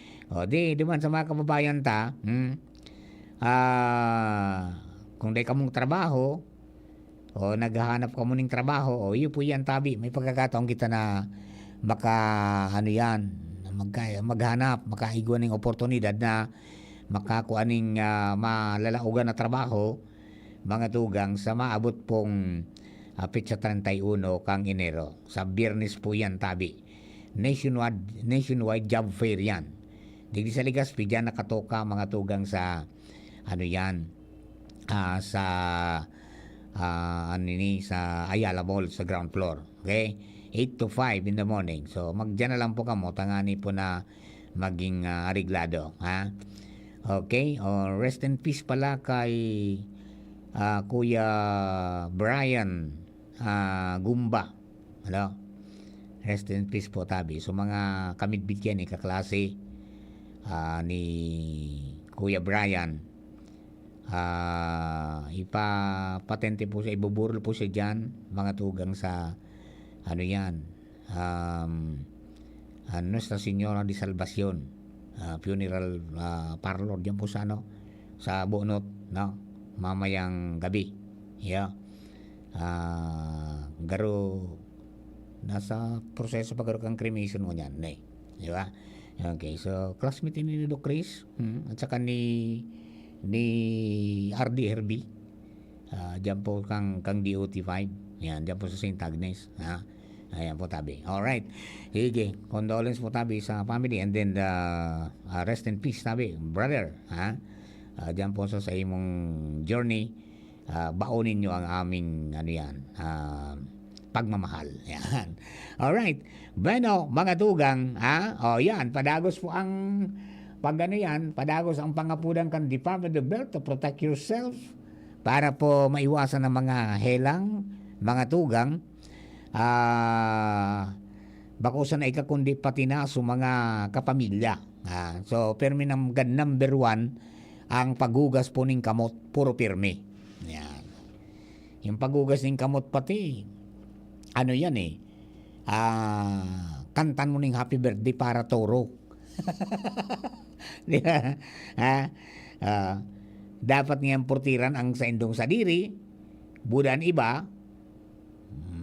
Di man sa mga kababayan ta, kung di ka mong trabaho, o naghahanap ka mo ng trabaho, yun po yan tabi. May pagkakataon kita na maghanap, makaigwa ng oportunidad na makakuha ng malalaugan na trabaho, mga tugang, sa maabot pong petsa 31 kang Enero. Sa Biyernes po yan tabi. Nationwide job fair yan. Digdi sa Legazpi, dyan nakatoka mga tugang sa sa Ayala Mall sa ground floor. Okay? 8 to 5 in the morning. So magdiyan na lang po kamo, tangani po na maging ariglado, Okay? Rest in peace pala kay Kuya Brian Gumba. Rest in peace po tabi. So mga kamidbit yan kaklase ni Kuya Brian. Ipapatente po siya, ibuburol po siya dyan, mga tugang sa Nuestra Señora de Salvacion funeral parlor diyan po sa sa Bunot, no, mamayang gabi. Garo nasa proseso pagaro kang cremation mo niyan, di ba? Okay, so classmate ni Doc Chris, at saka ni RD Herbie. Diyan po kang DOT5. Yan, diyan po sa St. Agnes. Ayan po tabi. Alright. Sige, condolence po tabi sa family, and then rest in peace tabi, brother. Diyan po sa imong journey, baonin nyo ang aming pagmamahal. Yan. Alright. Bueno, mga tugang, yan, padagos po ang padagos ang pangapudan kan Department of Health to protect yourself para po maiwasan ng mga helang, mga tugang, bakusan na ikakundi pati na sa mga kapamilya. So, permi number 1, ang paghugas po ng kamot, puro pirmi. Yan. Yung paghugas ng kamot pati, yan kantan mo ng happy birthday para toro. Di ba? Dapat ngayang portiran ang sa indong sadiri, budan iba,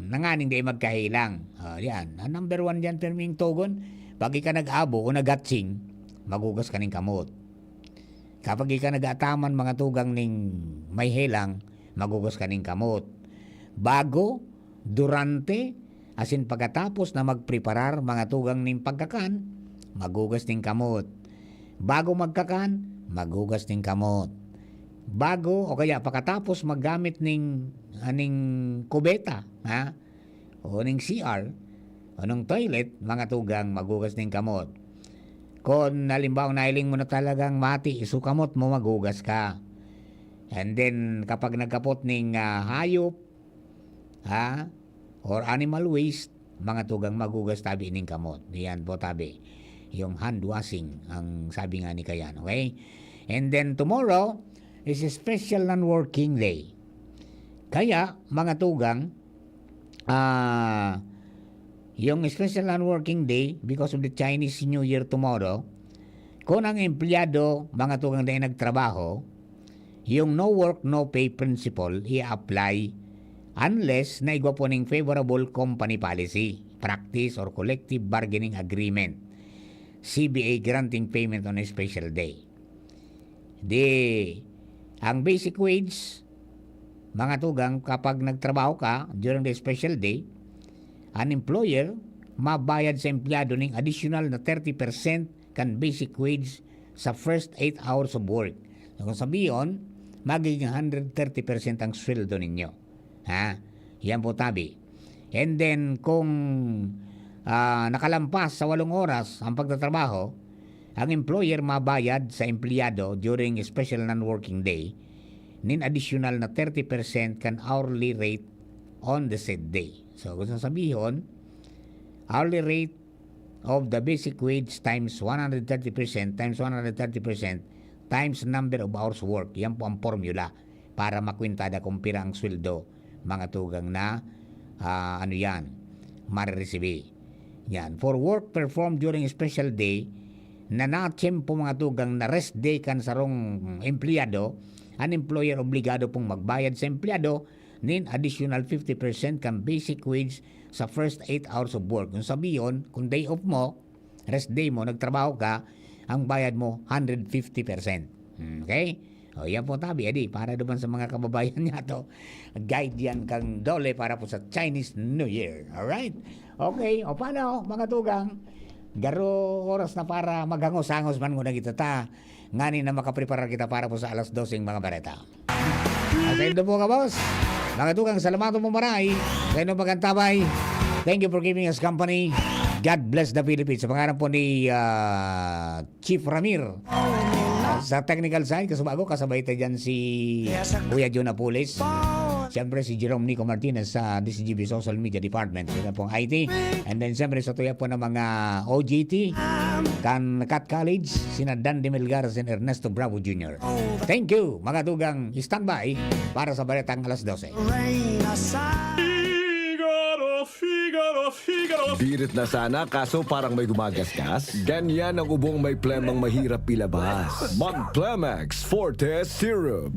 nanganing di magkahilang. Yan. Number 1 dyan, perming togon, pag ka nag-abo o nagatsing, magugas ka ng kamot. Kapag ka nag-ataman mga tugang ning may helang, magugas ka ng kamot. Bago, durante, asin pagkatapos na magpreparar mga tugang ning pagkakan, magugas ng kamot. Bago magkakan, magugas ng kamot. Bago o kaya pagkatapos maggamit ning kubeta, o ning CR, o ng toilet, mga tugang, magugas ng kamot. Kung halimbawa nailing mo na talagang mati, isukamot mo, magugas ka. And then kapag nagkapot ning hayop, or animal waste, mga tugang, magugas tabi ning kamot. Yan po tabi. Yung hand washing, ang sabi nga ni Kayan. Okay? And then tomorrow is a special non-working day. Kaya, mga tugang, yung special non-working day, because of the Chinese New Year tomorrow, kung ang empleyado, mga tugang na nagtrabaho, yung no work, no pay principle, i-apply unless naigwa po ng favorable company policy, practice, or collective bargaining agreement. CBA granting payment on a special day. Ang basic wage, mga tugang, kapag nagtrabaho ka during the special day, an employer mabayad sa empleyado ng additional na 30% kan basic wage sa first 8 hours of work. So, kung sabihin, magiging 130% ang sweldo ninyo. Yan po tabi. And then, kung nakalampas sa 8 oras ang pagtatrabaho, ang employer mabayad sa empleyado during a special non-working day nin additional na 30% kan hourly rate on the said day. So, kung sabihin, hourly rate of the basic wage times 130% times 130% times number of hours work. Yan po ang formula para makwintada kung pira ang sweldo, mga tugang na marireceive. Yan. For work performed during a special day, na natsyempo mga tugang na rest day kan sarong empleyado, an employer obligado pong magbayad sa empleyado nin additional 50% kan basic wage sa first 8 hours of work. Kung sabihin, kung day off mo, rest day mo, nagtrabaho ka, ang bayad mo 150%. Okay? O yan po tabi, para naman sa mga kababayan niya to, guide yan kang dole para po sa Chinese New Year. Alright? Okay, o paano mga tugang? Garo oras na para maghangos-hangos man muna kita ngani na makapreparar kita para po sa alas 12 mga bareta. Sa ito po ka, boss. Mga tugang, salamat mo maray. Sa inyong pagkantabay. Thank you for giving us company. God bless the Philippines. Sa pangalan po ni Chief Ramir. Sa technical side, kasabay tayo dyan si Kuya John Apulis. Siyempre si Jerome Nico Martinez sa DCGB Social Media Department. Sila pong IT. And then siyempre sa tuya po ng mga OJT, kan Cat College, sina Dan de Melgar and Ernesto Bravo Jr. Thank you, mga tugang. Standby para sa baretang alas 12. Figaro, Figaro. Birit na sana kaso parang may gumagasgas. Ganyan ang ubong may plemang mahirap ilabas. Mag Plemex Forte Syrup.